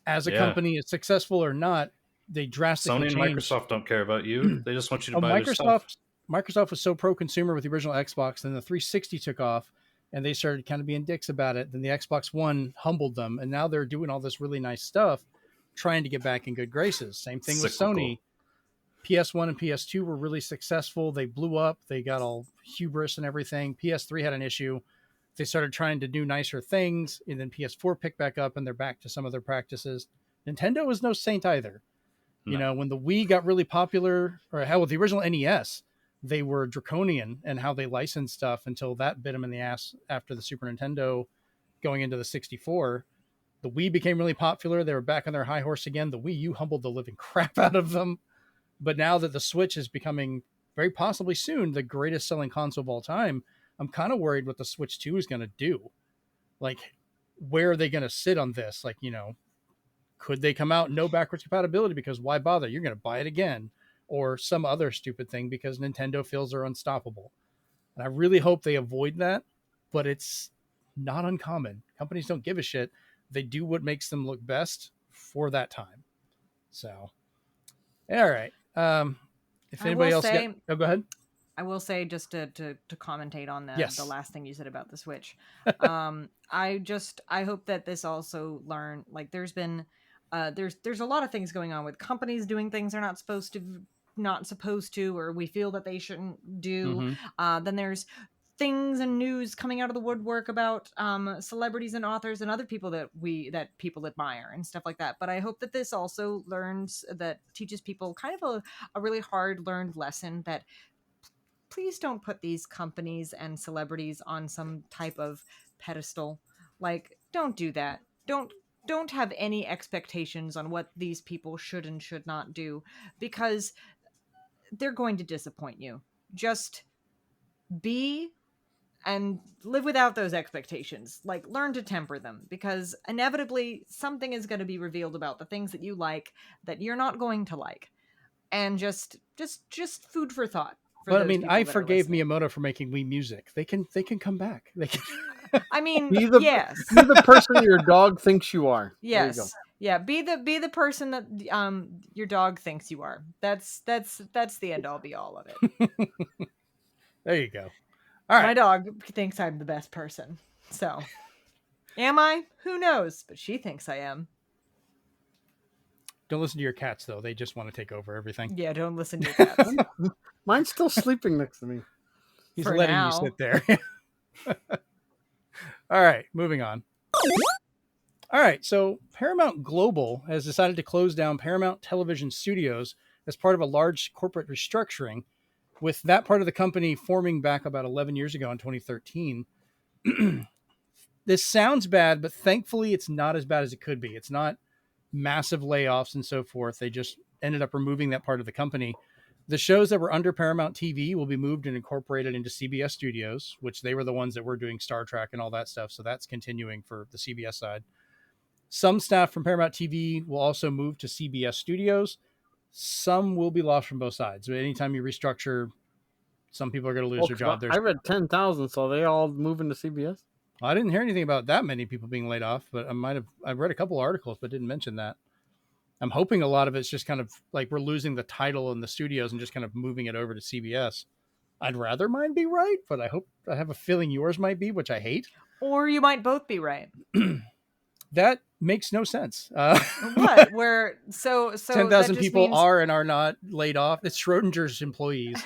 As a company is successful or not, they drastically change. Sony and Microsoft don't care about you. They just want you to buy their stuff. Microsoft was so pro-consumer with the original Xbox, then the 360 took off, and they started kind of being dicks about it. Then the Xbox One humbled them, and now they're doing all this really nice stuff, trying to get back in good graces. Same thing with Sony. PS1 and PS2 were really successful. They blew up. They got all hubris and everything. PS3 had an issue. They started trying to do nicer things, and then PS4 picked back up, and they're back to some of their practices. Nintendo was no saint either. No. You know, when the Wii got really popular, or hell, with the original NES, they were draconian in how they licensed stuff until that bit them in the ass after the Super Nintendo going into the 64. The Wii became really popular. They were back on their high horse again. The Wii U humbled the living crap out of them. But now that the Switch is becoming very possibly soon the greatest selling console of all time, I'm kind of worried what the Switch 2 is going to do. Like, where are they going to sit on this? Like, you know, could they come out no backwards compatibility because why bother? You're going to buy it again, or some other stupid thing because Nintendo feels they're unstoppable. And I really hope they avoid that, but it's not uncommon. Companies don't give a shit. They do what makes them look best for that time. So, all right. If anybody else, go ahead. I will say, just to commentate on the last thing you said about the Switch. I hope that this also there's been there's a lot of things going on with companies doing things they're not supposed to, or we feel that they shouldn't do. Mm-hmm. Then there's things and news coming out of the woodwork about celebrities and authors and other people that people admire and stuff like that. But I hope that this also teaches people kind of a really hard learned lesson that please don't put these companies and celebrities on some type of pedestal. Like, don't do that. Don't have any expectations on what these people should and should not do, because they're going to disappoint you. Just be and live without those expectations. Like, learn to temper them, because inevitably something is going to be revealed about the things that you like that you're not going to like. And just food for thought. But I mean, I forgave Miyamoto for making Wii music. They can come back. They can. I mean, yes. Be the person your dog thinks you are. Yes. Yeah. Be the person that your dog thinks you are. That's the end all be all of it. There you go. All right. My dog thinks I'm the best person. So, am I? Who knows? But she thinks I am. Don't listen to your cats, though. They just want to take over everything. Yeah, don't listen to your cats. Mine's still sleeping next to me. He's letting you sit there. All right, moving on. All right, so Paramount Global has decided to close down Paramount Television Studios as part of a large corporate restructuring, with that part of the company forming back about 11 years ago in 2013. This sounds bad, but thankfully it's not as bad as it could be. It's not massive layoffs and so forth. They just ended up removing that part of the company. The shows that were under Paramount TV will be moved and incorporated into CBS Studios, which they were the ones that were doing Star Trek and all that stuff. So that's continuing for the CBS side. Some staff from Paramount TV will also move to CBS Studios. Some will be lost from both sides. So anytime you restructure, some people are going to lose their job. I read 10,000, so they all moving to CBS? I didn't hear anything about that many people being laid off, but I've read a couple articles, but didn't mention that. I'm hoping a lot of it's just kind of like we're losing the title in the studios and just kind of moving it over to CBS. I'd rather mine be right, but I have a feeling yours might be, which I hate. Or you might both be right. That makes no sense. What? Where 10,000 people means... are and are not laid off. It's Schrodinger's employees.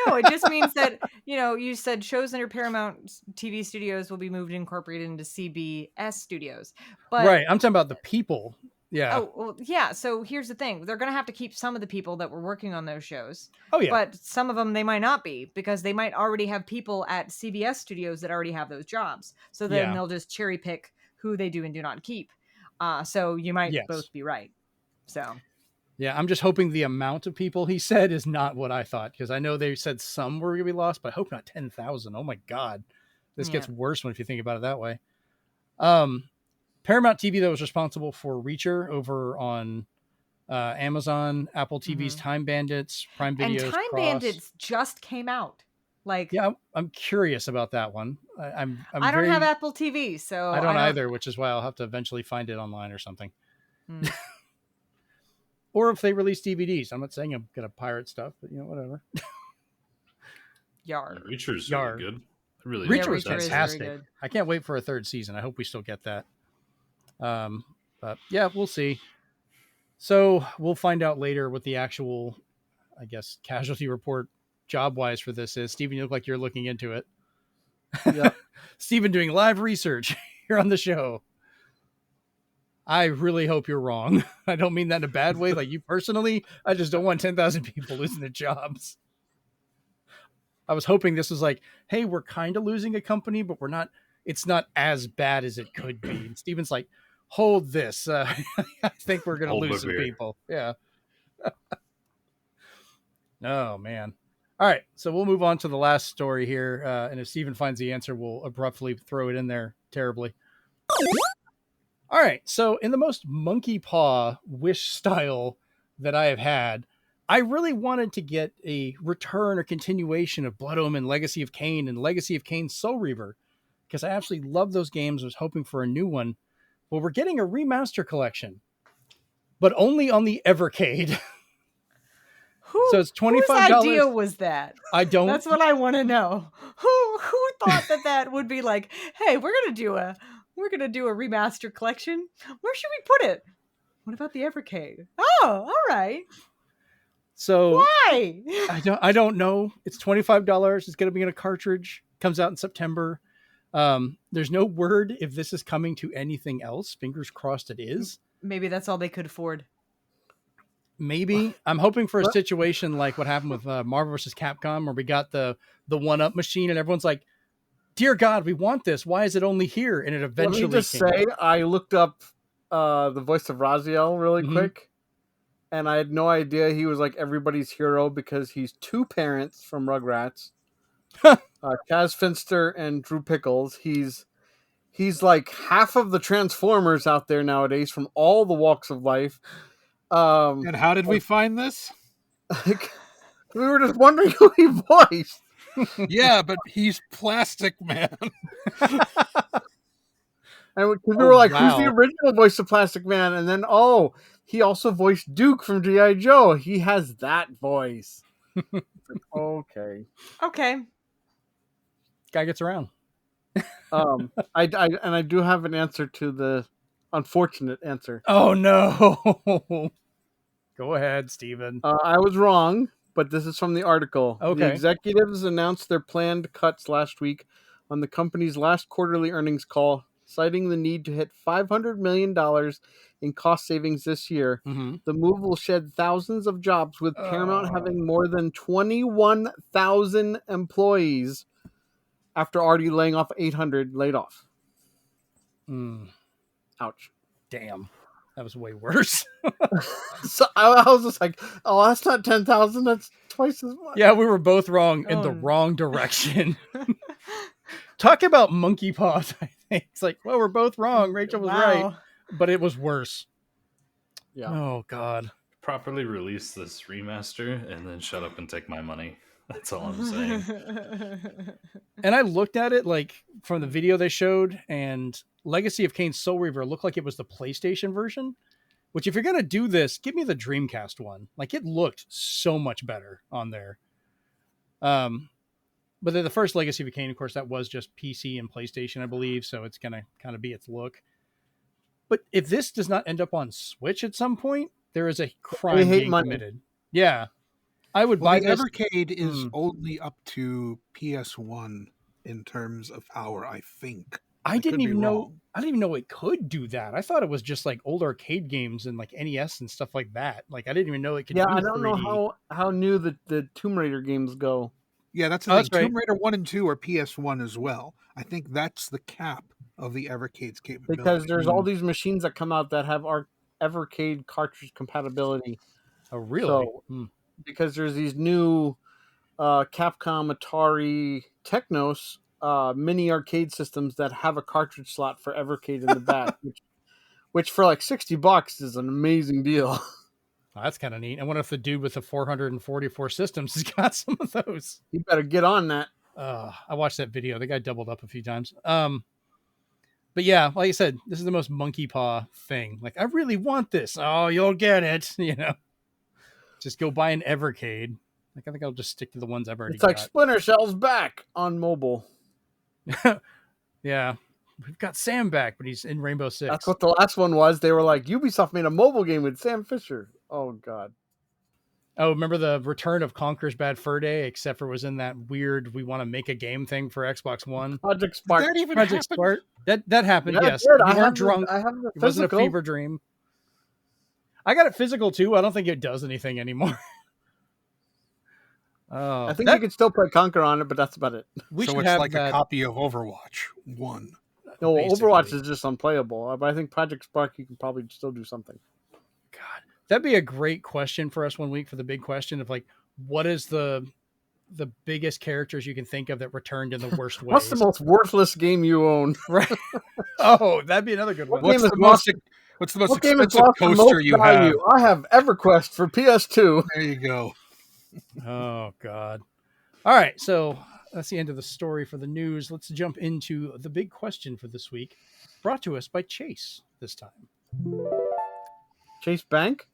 No, it just means that, you said shows under Paramount TV studios will be moved and incorporated into CBS studios. But right. I'm talking about the people. Yeah. Oh, well, yeah. So here's the thing. They're going to have to keep some of the people that were working on those shows. Oh, yeah. But some of them, they might not be, because they might already have people at CBS studios that already have those jobs. So then they'll just cherry pick who they do and do not keep. So you might both be right. So. Yeah, I'm just hoping the amount of people he said is not what I thought, because I know they said some were going to be lost, but I hope not 10,000. Oh, my God. This gets worse if you think about it that way. Paramount TV, that was responsible for Reacher over on Amazon, Apple TV's Time Bandits, Prime Video's and Time Bandits just came out. Yeah, I'm curious about that one. I don't have Apple TV, so I don't either, which is why I'll have to eventually find it online or something. Or if they release DVDs. I'm not saying I'm gonna pirate stuff, but whatever. Yar. Reacher's really good. Really, Reacher was fantastic. I can't wait for a third season. I hope we still get that. But yeah, we'll see. So we'll find out later what the actual, I guess, casualty report job-wise for this is. Steven, you look like you're looking into it. Yeah. Steven doing live research here on the show. I really hope you're wrong. I don't mean that in a bad way, like you personally. I just don't want 10,000 people losing their jobs. I was hoping this was like, hey, we're kind of losing a company, but we're not. It's not as bad as it could be. And Steven's like, hold this. I think we're going to lose some people. Yeah. Oh, man. All right. So we'll move on to the last story here. And if Steven finds the answer, we'll abruptly throw it in there terribly. All right. So in the most monkey paw wish style that I have had, I really wanted to get a return or continuation of Blood Omen, Legacy of Kain, and Legacy of Kain Soul Reaver, because I absolutely love those games. I was hoping for a new one. Well, we're getting a remaster collection, but only on the Evercade. So it's $25. Whose idea was that? I don't. That's what I want to know. Who thought that would be like, hey, we're gonna do a remaster collection. Where should we put it? What about the Evercade? Oh, all right. So why? I don't know. It's $25. It's gonna be in a cartridge. Comes out in September. There's no word if this is coming to anything else. Fingers crossed it is. Maybe that's all they could afford. Maybe. I'm hoping for a situation like what happened with Marvel vs. Capcom, where we got the one-up machine and everyone's like, dear God, we want this. Why is it only here? And it eventually Let me just say, I looked up the voice of Raziel really quick, and I had no idea he was like everybody's hero because he's two parents from Rugrats. Kaz Finster and Drew Pickles. He's like half of the Transformers out there nowadays from all the walks of life. And how did we find this? We were just wondering who he voiced. Yeah, but he's Plastic Man. And we were like, who's the original voice of Plastic Man? And then, he also voiced Duke from G.I. Joe. He has that voice. Okay. Guy gets around. I do have an answer to the unfortunate answer. Oh no. Go ahead, Steven. I was wrong, but this is from the article. Okay. The executives announced their planned cuts last week on the company's last quarterly earnings call, citing the need to hit $500 million in cost savings this year. The move will shed thousands of jobs, with Paramount having more than 21,000 employees after already laying off 800 laid off. Ouch. Damn. That was way worse. So I was just like, that's not 10,000. That's twice as much. Yeah, we were both wrong in the wrong direction. Talk about monkey paws, I think. It's like, well, we're both wrong. Rachel was right, but it was worse. Yeah. Oh, God. Properly release this remaster and then shut up and take my money. That's all I'm saying. And I looked at it like from the video they showed, and Legacy of Kain Soul Reaver looked like it was the PlayStation version, which if you're going to do this, give me the Dreamcast one. Like, it looked so much better on there. But the first Legacy of Kain, of course, that was just PC and PlayStation, I believe. So it's going to kind of be its look. But if this does not end up on Switch at some point, there is a crime being committed. Yeah. I would buy the this. Evercade is only up to PS1 in terms of power, I think. I didn't even know it could do that. I thought it was just like old arcade games and like NES and stuff like that. Like I didn't even know it could do 3D. I don't know how new the Tomb Raider games go. Yeah, that's the thing. Right. Tomb Raider 1 and 2 are PS1 as well. I think that's the cap of the Evercade's capability. Because there's all these machines that come out that have our Evercade cartridge compatibility. Oh, really? So, because there's these new Capcom, Atari, Technos mini arcade systems that have a cartridge slot for Evercade in the back, which for like $60 is an amazing deal. Oh, that's kind of neat. I wonder if the dude with the 444 systems has got some of those. You better get on that. I watched that video. The guy doubled up a few times. But yeah, like I said, this is the most monkey paw thing. Like, I really want this. Oh, you'll get it. You know, just go buy an Evercade. Like, I think I'll just stick to the ones I've already got. It's like Splinter Cell's back on mobile. Yeah. We've got Sam back, but he's in Rainbow Six. That's what the last one was. They were like, Ubisoft made a mobile game with Sam Fisher. Oh, God. Oh, remember the return of Conker's Bad Fur Day, except for it was in that weird we want to make a game thing for Xbox One. Project Spark. That even Project happened? Spark. That happened, Yeah, yes. You weren't drunk. I have the it wasn't a fever dream. I got it physical, too. I don't think it does anything anymore. I think you can still play Conker on it, but that's about it. So it's like a copy of Overwatch 1. No, basically. Overwatch is just unplayable. But I think Project Spark, you can probably still do something. God, that'd be a great question for us one week for the big question of like, what is the biggest characters you can think of that returned in the worst ways? What's the most worthless game you own? Right. Oh, that'd be another good one. What's the most expensive coaster you have? I have EverQuest for PS2. There you go. Oh, God. All right, so that's the end of the story for the news. Let's jump into the big question for this week, brought to us by Chase this time. Chase Bank?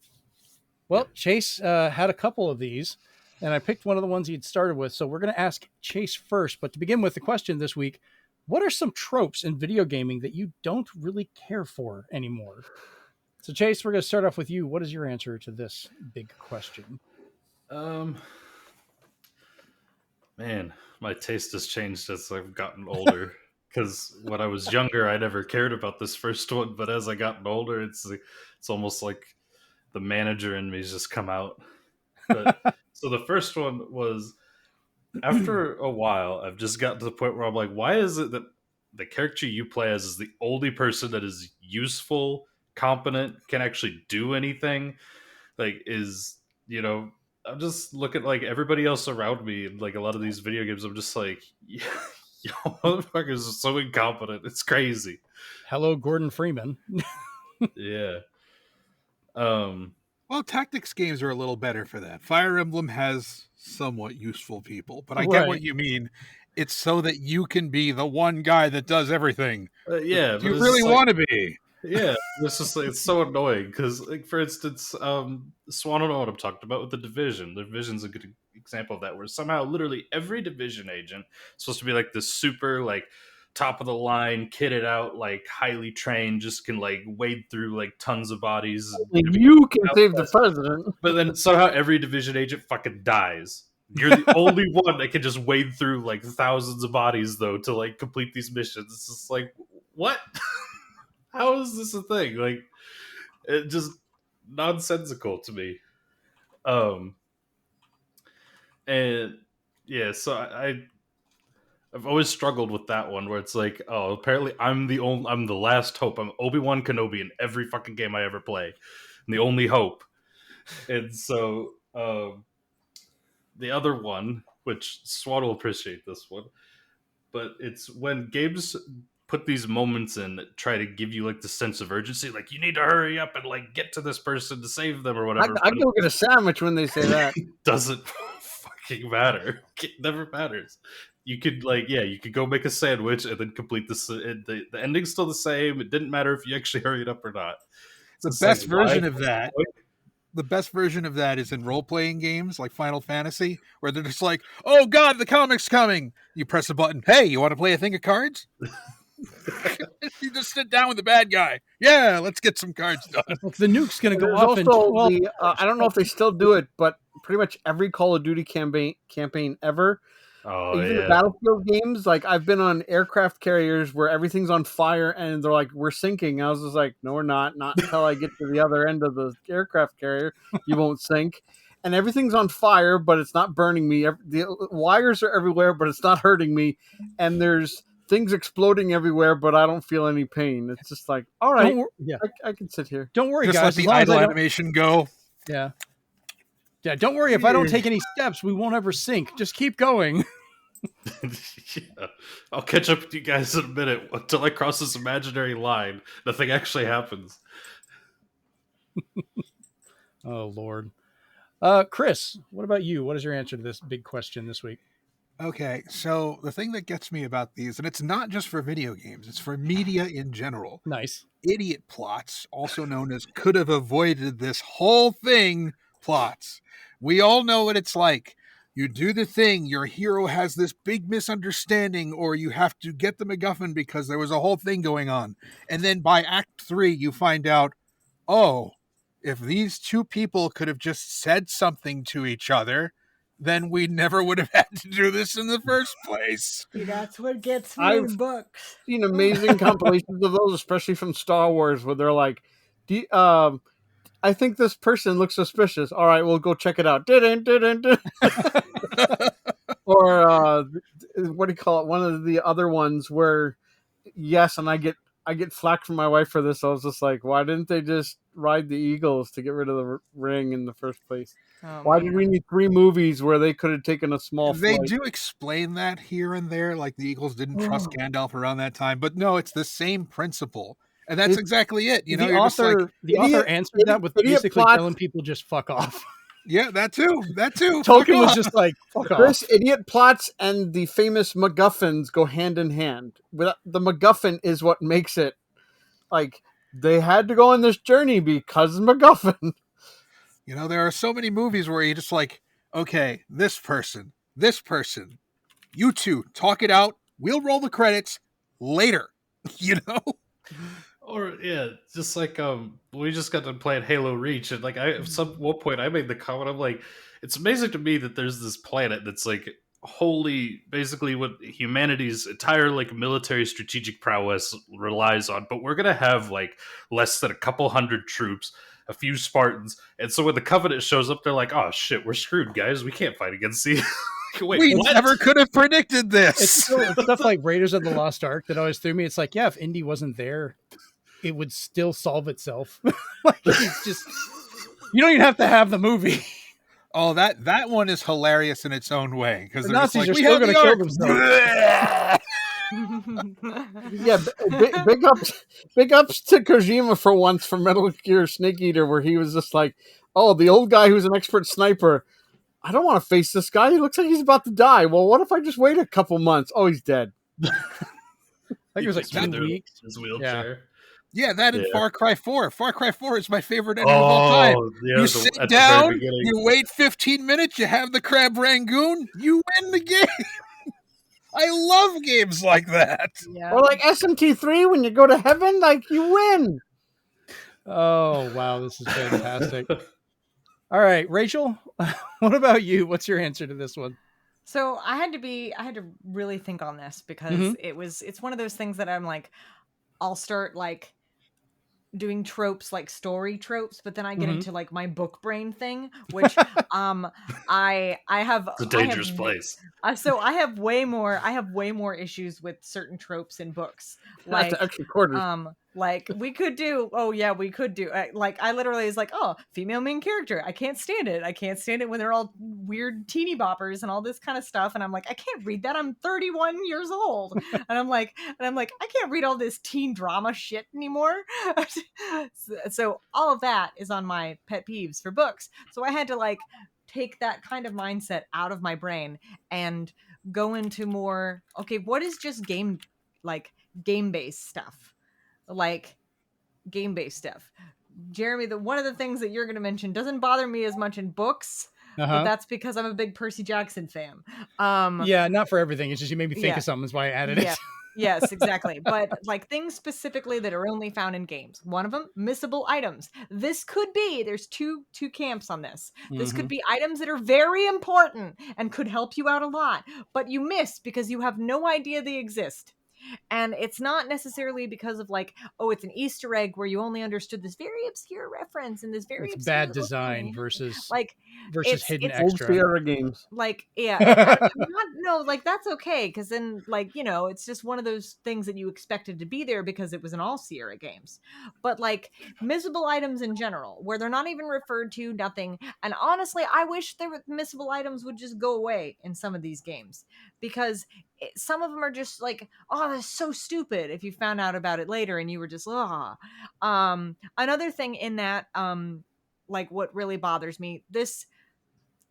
Well, Chase had a couple of these, and I picked one of the ones he'd started with, so we're going to ask Chase first. But to begin with the question this week, what are some tropes in video gaming that you don't really care for anymore? So, Chase, we're going to start off with you. What is your answer to this big question? Man, my taste has changed as I've gotten older. Because when I was younger, I never cared about this first one, but as I gotten older, it's almost like the manager in me's just come out. But, so the first one was, after a while, I've just gotten to the point where I'm like, why is it that the character you play as is the only person that is useful, competent, can actually do anything? Like, I'm just looking like everybody else around me in like a lot of these video games. I'm just like, yeah, yo, motherfuckers are so incompetent. It's crazy. Hello, Gordon Freeman. Yeah. Well, tactics games are a little better for that. Fire Emblem has somewhat useful people, but I get what you mean. It's so that you can be the one guy that does everything. Yeah. You really want to be. Yeah, it's just like, it's so annoying because, like, for instance, Swan, I don't know what I'm talking about with the Division. The Division's a good example of that, where somehow literally every Division agent is supposed to be like this super, like, top of the line, kitted out, like, highly trained, just can like wade through like tons of bodies. You can save the president, but then somehow every Division agent fucking dies. You're the only one that can just wade through like thousands of bodies, though, to like complete these missions. It's just like, what? How is this a thing? Like, it just nonsensical to me. And yeah, so I've always struggled with that one where it's like, oh, apparently I'm the last hope. I'm Obi-Wan Kenobi in every fucking game I ever play. I'm the only hope. And so the other one, which Swat will appreciate this one, but it's when games put these moments in that try to give you like the sense of urgency, like you need to hurry up and like get to this person to save them or whatever. I go get a sandwich when they say that. It doesn't fucking matter. It never matters. You could you could go make a sandwich and then complete this. The ending's still the same. It didn't matter if you actually hurried up or not. The best version of that the best version of that is in role-playing games like Final Fantasy, where they're just like, oh god, the comic's coming. You press a button, hey, you want to play a thing of cards? You just sit down with the bad guy. Yeah, let's get some cards done. Like the nuke's going to go There's off in also 12 the I don't know if they still do it, but pretty much every Call of Duty campaign ever, Oh even the yeah. Battlefield games, like I've been on aircraft carriers where everything's on fire and they're like, we're sinking. I was just like, no, we're not until I get to the other end of the aircraft carrier, you won't sink. And everything's on fire, but it's not burning me. The wires are everywhere, but it's not hurting me. And there's things exploding everywhere, but I don't feel any pain. It's just like, all right, I can sit here. Don't worry, just guys. let the idle animation go. Yeah. Yeah, don't worry. If I don't take any steps, we won't ever sink. Just keep going. Yeah. I'll catch up with you guys in a minute until I cross this imaginary line. Nothing actually happens. Oh, Lord. Chris, what about you? What is your answer to this big question this week? Okay, so the thing that gets me about these, and it's not just for video games, it's for media in general. Nice. Idiot plots, also known as could have avoided this whole thing plots. We all know what it's like. You do the thing, your hero has this big misunderstanding, or you have to get the MacGuffin because there was a whole thing going on. And then by Act 3, you find out, oh, if these two people could have just said something to each other, then we never would have had to do this in the first place. That's what gets me in books. Seen amazing compilations of those, especially from Star Wars, where they're like, I think this person looks suspicious. All right, we'll go check it out. Or what do you call it? One of the other ones where, yes, and I get flack from my wife for this. I was just like, why didn't they just ride the Eagles to get rid of the ring in the first place? Oh, why did we need 3 movies where they could have taken a small They flight? do explain that here and there, like the Eagles didn't trust Gandalf around that time. But no, it's the same principle. And that's exactly it. You know, the author answered that with basically telling people just fuck off. Yeah, that too. Tolkien was just like, fuck off. Idiot plots and the famous MacGuffins go hand in hand. But the MacGuffin is what makes it like they had to go on this journey because MacGuffin. You know, there are so many movies where you're just like, okay, this person, you two talk it out. We'll roll the credits later. You know. Or yeah, just like we just got to playing Halo Reach, and like one point I made the comment, I'm like, it's amazing to me that there's this planet that's like wholly basically what humanity's entire like military strategic prowess relies on, but we're gonna have like less than a couple hundred troops, a few Spartans, and so when the Covenant shows up, they're like, oh shit, we're screwed, guys. We can't fight against these. Wait, we never could have predicted this. It's stuff like Raiders of the Lost Ark that always threw me. It's like, yeah, if Indy wasn't there, it would still solve itself. Like, it's just, you don't even have to have the movie. Oh, that one is hilarious in its own way because the Nazis are still going to kill themselves. Yeah, big ups to Kojima for once for Metal Gear Snake Eater, where he was just like, oh, the old guy who's an expert sniper. I don't want to face this guy. He looks like he's about to die. Well, what if I just wait a couple months? Oh, he's dead. I think it was like 2 weeks. His wheelchair. Yeah, that in Far Cry 4. Far Cry 4 is my favorite ending of all time. Yeah, you sit down, you wait 15 minutes, you have the crab rangoon, you win the game. I love games like that. Yeah. Or like SMT3, when you go to heaven, like you win. Oh, wow, this is fantastic. All right, Rachel, what about you? What's your answer to this one? So I had to really think on this because it's one of those things that I'm like, I'll start like doing tropes, like story tropes, but then I get into like my book brain thing, which I have it's a dangerous place. So I have way more issues with certain tropes in books. Like extra quarters. Like we could do like I literally is like, oh, female main character, I can't stand it when they're all weird teeny boppers and all this kind of stuff, and I'm like, I can't read that, I'm 31 years old. and I'm like I can't read all this teen drama shit anymore. So all of that is on my pet peeves for books. So I had to like take that kind of mindset out of my brain and go into more, okay, what is just game-based stuff? Like game-based stuff. Jeremy, one of the things that you're going to mention doesn't bother me as much in books, but that's because I'm a big Percy Jackson fan. Yeah, not for everything. It's just you made me think of something. That's why I added it. Yes, exactly. But like things specifically that are only found in games. One of them, missable items. This could be, there's two camps on this. This could be items that are very important and could help you out a lot, but you miss because you have no idea they exist. And it's not necessarily because of like, oh, it's an Easter egg where you only understood this very obscure reference and this very it's obscure bad little design thing. versus Like hidden it's Old extra. Sierra games. like, yeah, I'm not, no, like that's okay, because then like, you know, it's just one of those things that you expected to be there because it was in all Sierra games. But like missable items in general, where they're not even referred to, nothing. And honestly, I wish the missable items would just go away in some of these games, because some of them are just like, oh, that's so stupid if you found out about it later and you were just, ah. Another thing in that, like what really bothers me, this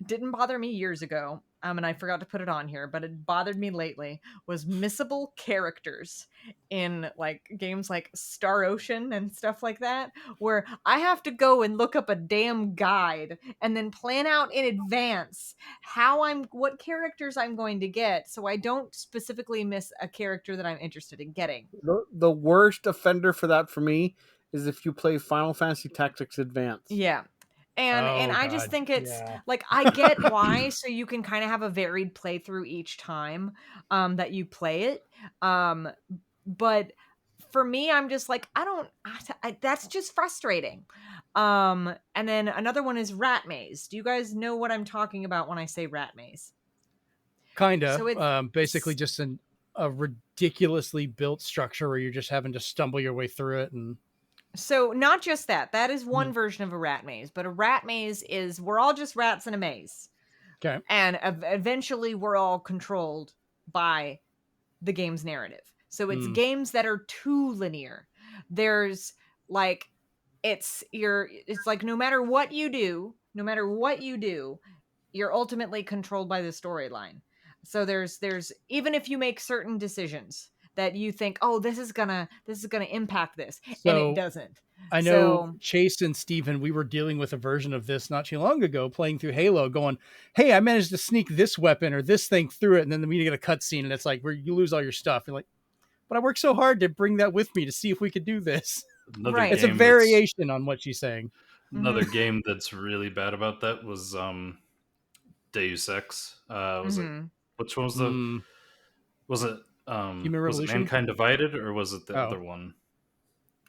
didn't bother me years ago, and I forgot to put it on here, but it bothered me lately, was missable characters in like games like Star Ocean and stuff like that, where I have to go and look up a damn guide and then plan out in advance what characters I'm going to get, so I don't specifically miss a character that I'm interested in getting. The worst offender for that for me is if you play Final Fantasy Tactics Advance. Yeah. And I just God. think it's Yeah. like, I get why, so you can kind of have a varied playthrough each time that you play it. But for me, I'm just like, that's just frustrating. And then another one is Rat Maze. Do you guys know what I'm talking about when I say Rat Maze? Kinda. So it's Basically just a ridiculously built structure where you're just having to stumble your way through it. And so not just that. That is one version of a rat maze, but a rat maze is we're all just rats in a maze. okay. And eventually we're all controlled by the game's narrative. So it's games that are too linear. There's like it's like no matter what you do, you're ultimately controlled by the storyline. So there's even if you make certain decisions that you think, oh, this is gonna impact this, and it doesn't. I know Chase and Steven, we were dealing with a version of this not too long ago, playing through Halo, going, hey, I managed to sneak this weapon or this thing through it, and then you get a cutscene, and it's like where you lose all your stuff. You're like, but I worked so hard to bring that with me to see if we could do this. Right. It's a variation on what she's saying. Another game that's really bad about that was Deus Ex. Was it, which one was the was it Human was it Revolution? Mankind Divided, or was it the other one?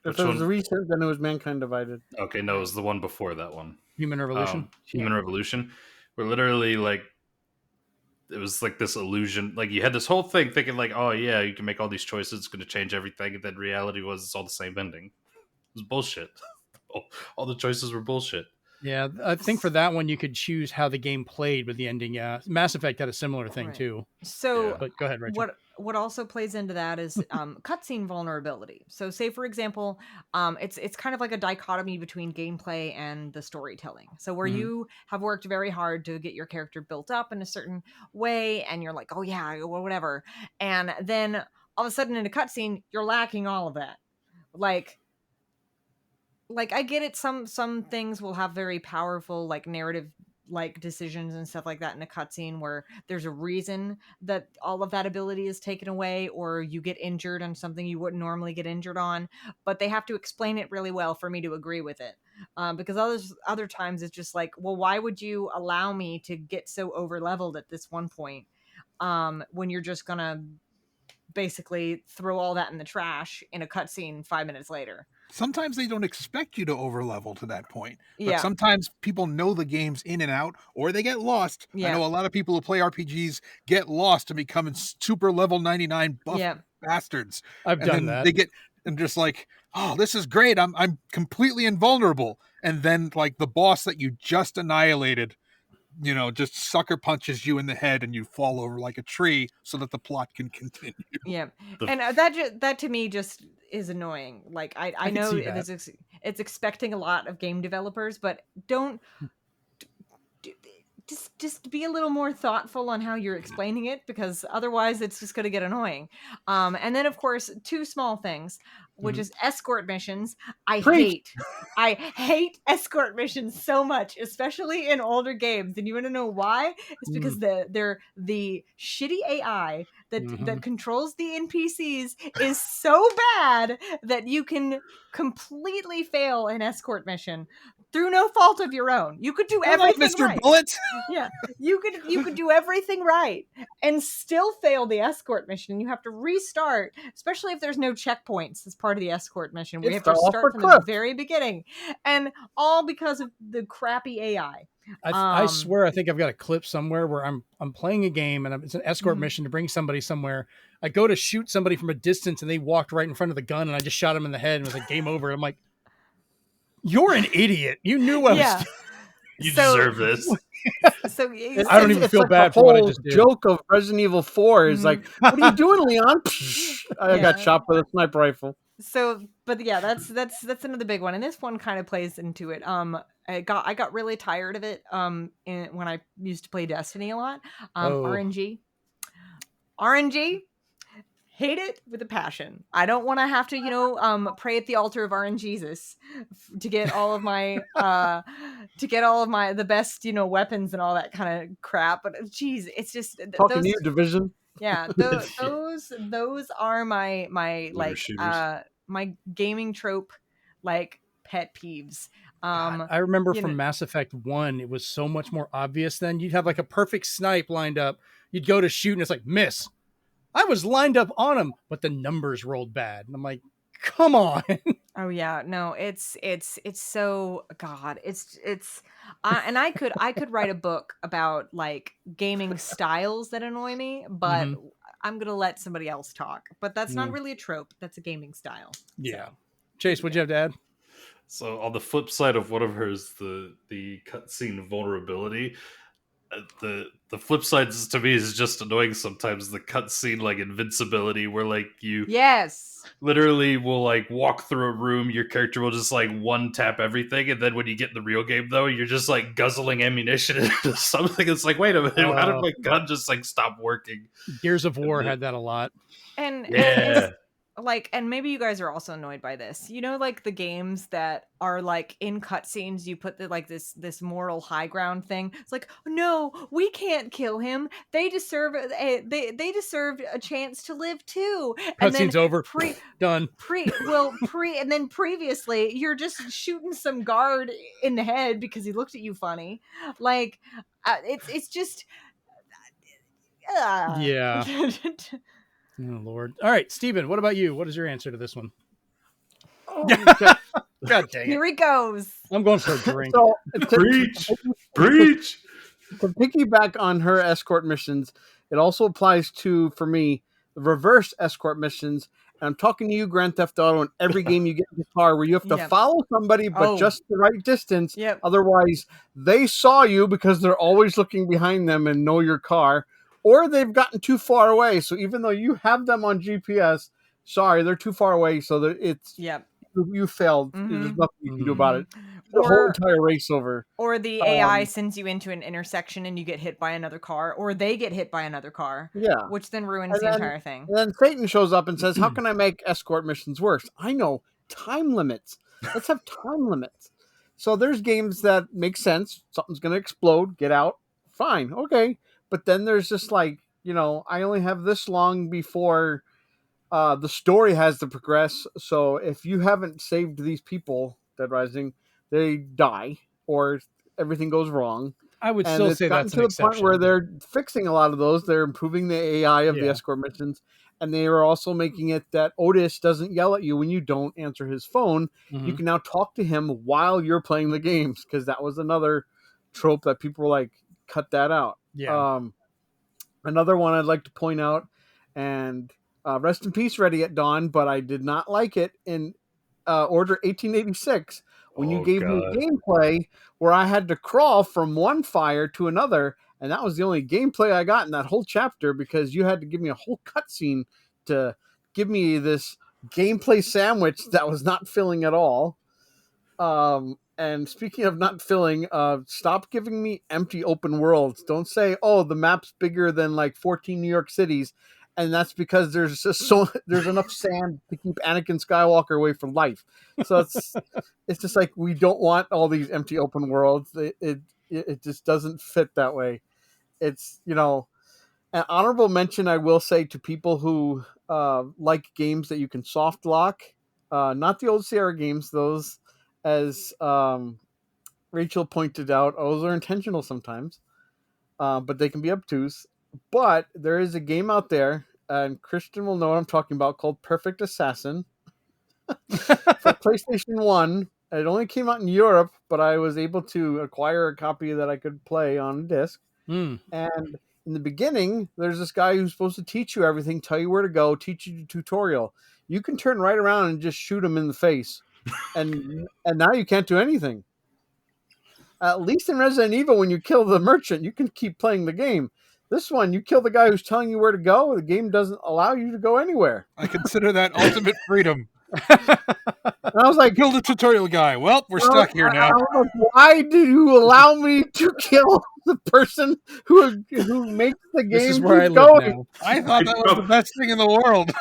If it was recent, then it was Mankind Divided. Okay, no, it was the one before that one. Human Revolution. Human Revolution. Where literally like it was like this illusion. Like you had this whole thing thinking like, oh yeah, you can make all these choices, it's going to change everything, and then reality was it's all the same ending. It was bullshit. All the choices were bullshit. Yeah, I think for that one you could choose how the game played with the ending. Yeah, Mass Effect had a similar thing too. So, but go ahead, Rachel. What also plays into that is cutscene vulnerability. So, say for example, it's kind of like a dichotomy between gameplay and the storytelling. So, where you have worked very hard to get your character built up in a certain way, and you're like, oh yeah, or whatever, and then all of a sudden in a cutscene, you're lacking all of that. Like I get it, some things will have very powerful like narrative like decisions and stuff like that in a cutscene where there's a reason that all of that ability is taken away, or you get injured on something you wouldn't normally get injured on, but they have to explain it really well for me to agree with it. Because other times it's just like, well, why would you allow me to get so over leveled at this one point when you're just gonna basically throw all that in the trash in a cutscene 5 minutes later. Sometimes they don't expect you to overlevel to that point. But sometimes people know the games in and out, or they get lost. I know a lot of people who play RPGs get lost and become super level 99 buff bastards. I've done that. They get and just like, oh, this is great. I'm completely invulnerable. And then like the boss that you just annihilated, you know, just sucker punches you in the head and you fall over like a tree so that the plot can continue. Yeah. And that to me just is annoying. Like I know it's expecting a lot of game developers, but don't just be a little more thoughtful on how you're explaining it, because otherwise it's just going to get annoying. And then of course, two small things. which is escort missions. I Preach. hate escort missions so much, especially in older games. And you want to know why? It's because they're the shitty AI that controls the NPCs is so bad that you can completely fail an escort mission through no fault of your own. You could do everything Mr. right. Bullet. Yeah, you could do everything right and still fail the escort mission. You have to restart, especially if there's no checkpoints as part of the escort mission. We have to start from the very beginning, and all because of the crappy AI. I swear, I think I've got a clip somewhere where I'm playing a game and it's an escort mission to bring somebody somewhere. I go to shoot somebody from a distance and they walked right in front of the gun and I just shot him in the head and it was like game over. I'm like, you're an idiot. You knew I was. You deserve this. So I don't even feel bad for what I just did. Joke of Resident Evil 4 is like, what are you doing, Leon? I got shot with a sniper rifle. So, but yeah, that's another big one, and this one kind of plays into it. I got really tired of it. When I used to play Destiny a lot. RNG. Hate it with a passion. I don't want to have to, pray at the altar of RNGesus to get all of my, the best, weapons and all that kind of crap. But geez, it's just talking to you, Division. Yeah, those are my like my gaming trope like pet peeves. God, I remember from Mass Effect 1, it was so much more obvious then. You'd have like a perfect snipe lined up. You'd go to shoot and it's like, miss. I was lined up on him, but the numbers rolled bad. And I'm like, come on. Oh yeah, no, it's so God, it's and I could write a book about like gaming styles that annoy me, but I'm gonna let somebody else talk. But that's not really a trope; that's a gaming style. Yeah, so. Chase, what'd you have to add? So on the flip side of one of hers, the cutscene vulnerability. The flip side to me is just annoying sometimes. The cutscene like invincibility, where like you literally will like walk through a room, your character will just like one tap everything, and then when you get in the real game though, you're just like guzzling ammunition into something. It's like, wait a minute, how did my gun just like stop working? Gears of War had that a lot, and and maybe you guys are also annoyed by this. Like the games that are like in cutscenes, you put this moral high ground thing. It's like, no, we can't kill him. They deserve they deserved a chance to live too. Cutscene's over. Done. And then previously, you're just shooting some guard in the head because he looked at you funny. Like, it's just. Yeah. Oh, Lord. All right, Steven, what about you? What is your answer to this one? Oh, God dang it. Here he goes. I'm going for a drink. So, Preach. To piggyback on her escort missions, it also applies to, for me, the reverse escort missions. And I'm talking to you, Grand Theft Auto, in every game you get in the car where you have to follow somebody, but just the right distance. Otherwise, they saw you because they're always looking behind them and know your car. Or they've gotten too far away. So even though you have them on GPS, sorry, they're too far away. So that you failed. There's nothing you can do about it. The whole entire race over. Or the AI sends you into an intersection and you get hit by another car, or they get hit by another car. Yeah. Which then ruins the entire thing. And then Satan shows up and says, how can I make escort missions worse? I know. Time limits. Let's have time limits. So there's games that make sense. Something's going to explode. Get out. Fine. Okay. But then there's just like, I only have this long before the story has to progress. So if you haven't saved these people, Dead Rising, they die or everything goes wrong. I would still say that's an exception. To the point where they're fixing a lot of those. They're improving the AI of the escort missions. And they are also making it that Otis doesn't yell at you when you don't answer his phone. You can now talk to him while you're playing the games, because that was another trope that people were like, cut that out. Yeah. Another one I'd like to point out, and rest in peace, Ready at Dawn, but I did not like it in Order 1886 when you gave me gameplay where I had to crawl from one fire to another, and that was the only gameplay I got in that whole chapter because you had to give me a whole cutscene to give me this gameplay sandwich that was not filling at all. And speaking of not filling, stop giving me empty open worlds. Don't say, oh, the map's bigger than like 14 New York cities. and that's because there's there's enough sand to keep Anakin Skywalker away from life. So it's just like we don't want all these empty open worlds. It just doesn't fit that way. It's an honorable mention I will say to people who like games that you can soft lock, not the old Sierra games. Those, as Rachel pointed out, those are intentional sometimes, but they can be obtuse. But there is a game out there, and Christian will know what I'm talking about, called Perfect Assassin for PlayStation 1. It only came out in Europe, but I was able to acquire a copy that I could play on disc. And in the beginning, there's this guy who's supposed to teach you everything, tell you where to go, teach you the tutorial. You can turn right around and just shoot him in the face. And now you can't do anything. At least in Resident Evil, when you kill the merchant, you can keep playing the game. This one, you kill the guy who's telling you where to go, the game doesn't allow you to go anywhere. I consider that ultimate freedom. And I was like, kill the tutorial guy. Well, we're stuck here now. Why do you allow me to kill the person who makes the game? This is where I live now. I thought that was the best thing in the world.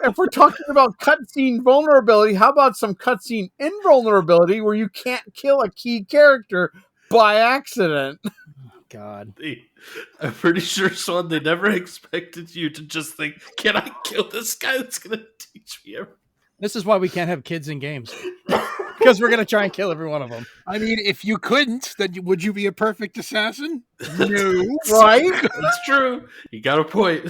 If we're talking about cutscene vulnerability, how about some cutscene invulnerability where you can't kill a key character by accident? God. I'm pretty sure, Sean, they never expected you to just think, can I kill this guy that's going to teach me everything? This is why we can't have kids in games. Because we're going to try and kill every one of them. I mean, if you couldn't, then would you be a perfect assassin? No. Right? That's true. You got a point.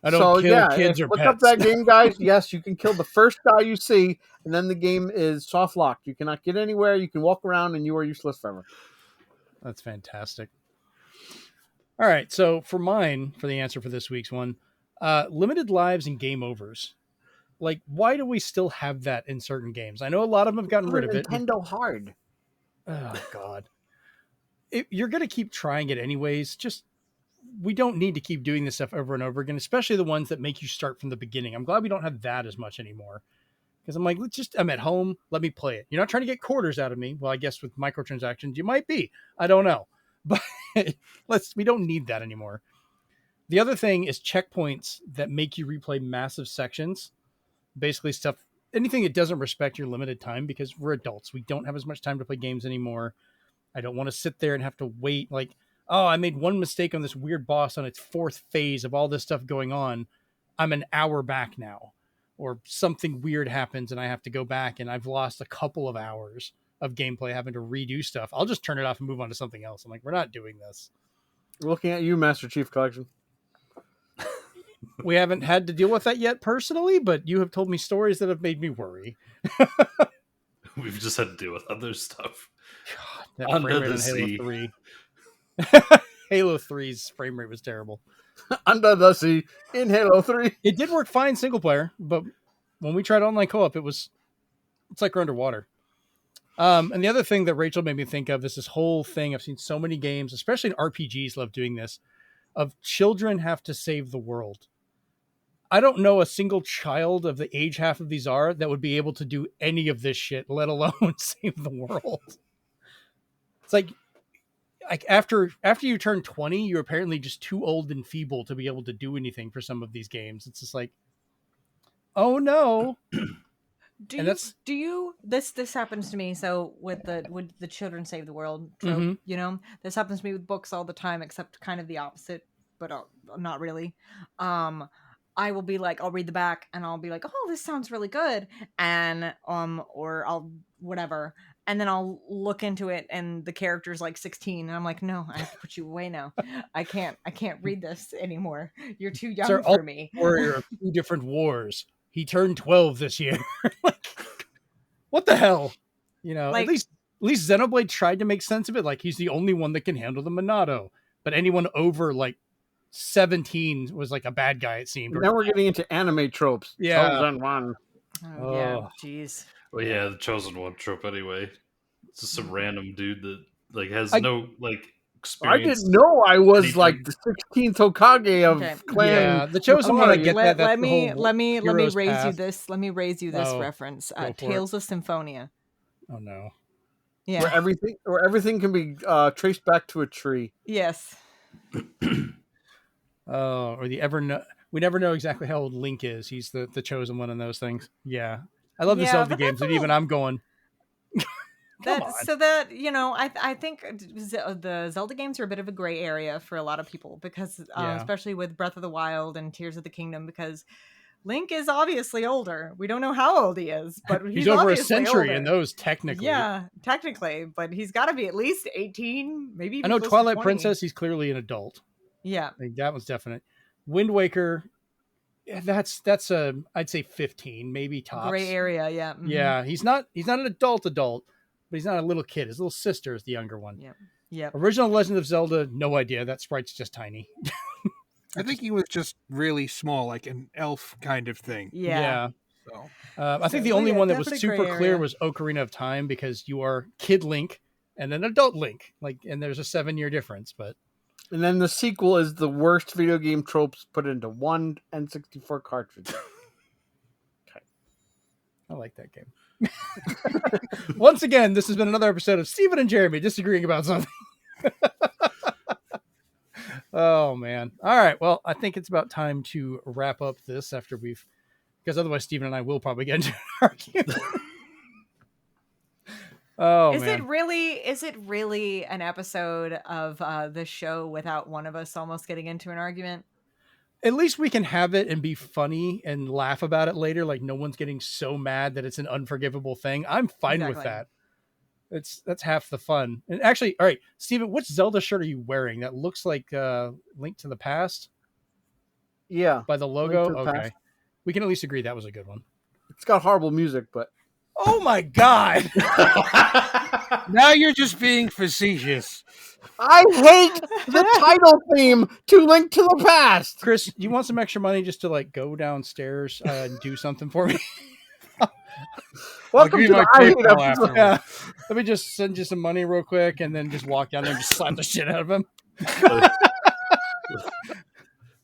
I don't kill kids or look pets. up that game, guys. Yes, you can kill the first guy you see, and then the game is soft locked. You cannot get anywhere. You can walk around, and you are useless forever. That's fantastic. All right, so for the answer for this week's one, limited lives and game overs. Like, why do we still have that in certain games? I know a lot of them have gotten rid of it. Nintendo hard. Oh, God. You're going to keep trying it anyways. Just, we don't need to keep doing this stuff over and over again, especially the ones that make you start from the beginning. I'm glad we don't have that as much anymore. Because I'm like, I'm at home. Let me play it. You're not trying to get quarters out of me. Well, I guess with microtransactions, you might be. I don't know. But we don't need that anymore. The other thing is checkpoints that make you replay massive sections. Basically stuff, anything that doesn't respect your limited time, because we're adults. We don't have as much time to play games anymore. I don't want to sit there and have to wait. Like, oh, I made one mistake on this weird boss on its fourth phase of all this stuff going on. I'm an hour back now. Or something weird happens and I have to go back and I've lost a couple of hours of gameplay having to redo stuff. I'll just turn it off and move on to something else. I'm like, we're not doing this. We're looking at you, Master Chief Collection. We haven't had to deal with that yet personally, but you have told me stories that have made me worry. We've just had to deal with other stuff. God, that Under frame rate the on sea. Halo 3. Halo 3's frame rate was terrible. Under the sea in Halo 3. It did work fine single player, but when we tried online co-op, it's like we're underwater. And the other thing that Rachel made me think of is this whole thing. I've seen so many games, especially in RPGs, love doing this, of children have to save the world. I don't know a single child of the age half of these are that would be able to do any of this shit, let alone save the world. It's like after you turn 20, you're apparently just too old and feeble to be able to do anything for some of these games. It's just like, oh no. This happens to me. So with the children save the world trope, this happens to me with books all the time, except kind of the opposite, but not really. I will be like, I'll read the back and I'll be like, oh, this sounds really good. And, or I'll whatever. And then I'll look into it and the character's like 16 and I'm like, no, I have to put you away now. I can't read this anymore. You're too young for me. Warrior of 2 different wars. He turned 12 this year. Like, what the hell? Like, at least Xenoblade tried to make sense of it. Like, he's the only one that can handle the Monado. But anyone over like 17 was like a bad guy, it seemed. Now we're getting into anime tropes. Yeah. Chosen One. Oh, yeah, jeez. Well, yeah, the chosen one trope anyway. It's just some random dude that like has no like experience. I didn't know I was like the 16th Hokage of clan. Yeah, the chosen one. I get that. Let me raise you this. Let me raise you this reference. Tales of Symphonia. Oh no. Yeah. Where everything can be traced back to a tree. Yes. Or the We never know exactly how old Link is. He's the chosen one in those things. Yeah. I love the Zelda games, and even I'm going, come on. So that, I think the Zelda games are a bit of a gray area for a lot of people because especially with Breath of the Wild and Tears of the Kingdom, because Link is obviously older. We don't know how old he is, but he's over a obviously century older. in those, technically. Yeah, technically, but he's got to be at least 18, maybe even I know close Twilight to 20. Princess, he's clearly an adult. Yeah. Like, that was definite. Wind Waker, that's I'd say 15, maybe tops. Gray area, yeah. Mm-hmm. Yeah, he's not an adult, but he's not a little kid. His little sister is the younger one. Yeah. Original Legend of Zelda, no idea. That sprite's just tiny. I think he was just really small, like an elf kind of thing. Yeah. So, I think the only one that was super clear was Ocarina of Time, because you are Kid Link and an adult Link, and there's a 7-year difference. But and then the sequel is the worst video game tropes put into one N64 cartridge. Okay, I like that game. Once again, this has been another episode of Steven and Jeremy disagreeing about something. Oh, man. All right. Well, I think it's about time to wrap up this because otherwise Steven and I will probably get into an argument. Oh, is man. Is it really an episode of the show without one of us almost getting into an argument? At least we can have it and be funny and laugh about it later. Like, no one's getting so mad that it's an unforgivable thing. I'm fine with that. That's half the fun. And actually, all right, Steven, which Zelda shirt are you wearing? That looks like Link to the Past. Yeah, by the logo. Okay, past. We can at least agree that was a good one. It's got horrible music, but oh my god! Now you're just being facetious. I hate the title theme to Link to the Past. Chris, you want some extra money just to go downstairs and do something for me? Welcome to the I Hate episode. Yeah. Let me just send you some money real quick and then just walk down there and just slap the shit out of him.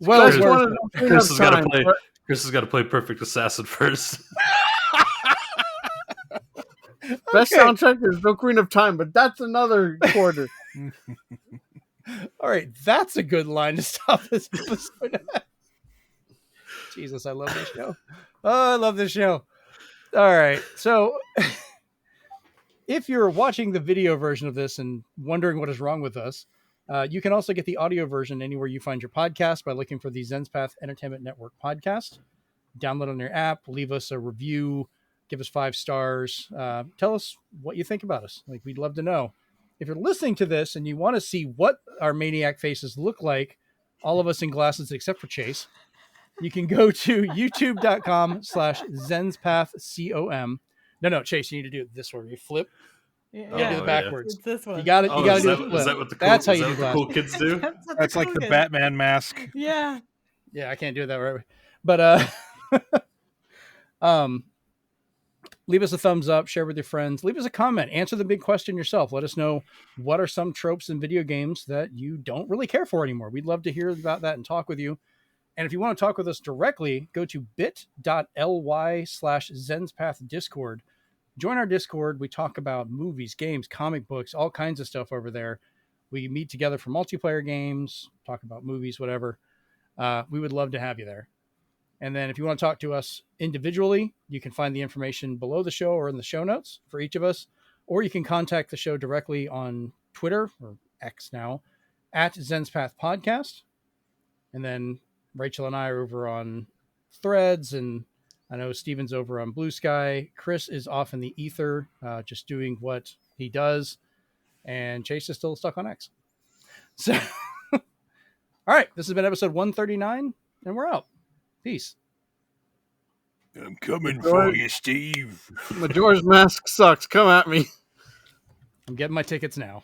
Well, Chris has got to play Perfect Assassin first. Best soundtrack is Ocarina of Time, but that's another quarter. All right, that's a good line to stop this episode. Jesus, I love this show. Oh, I love this show. All right, so if you're watching the video version of this and wondering what is wrong with us, you can also get the audio version anywhere you find your podcast by looking for the Zenspath Entertainment Network podcast. Download on your app, leave us a review, give us 5 stars. Tell us what you think about us. We'd love to know. If you're listening to this and you want to see what our maniac faces look like, all of us in glasses except for Chase, you can go to youtube.com/ZenspathCom. No, Chase, you need to do it this way. You flip. You gotta do it backwards. It's this one. You got it. You got to do it. Is that what the cool kids do? That's like the Batman mask. Yeah. Yeah, I can't do it that right. But leave us a thumbs up, share with your friends, leave us a comment, answer the big question yourself. Let us know what are some tropes in video games that you don't really care for anymore. We'd love to hear about that and talk with you. And if you want to talk with us directly, go to bit.ly/Zenspath Discord. Join our Discord. We talk about movies, games, comic books, all kinds of stuff over there. We meet together for multiplayer games, talk about movies, whatever. We would love to have you there. And then if you want to talk to us individually, you can find the information below the show or in the show notes for each of us. Or you can contact the show directly on Twitter, or X now, @Zenspath Podcast. And then Rachel and I are over on Threads, and I know Steven's over on Blue Sky. Chris is off in the ether, just doing what he does. And Chase is still stuck on X. So, all right, this has been episode 139, and we're out. Peace. I'm coming for you, Steve. Majora's Mask sucks. Come at me. I'm getting my tickets now.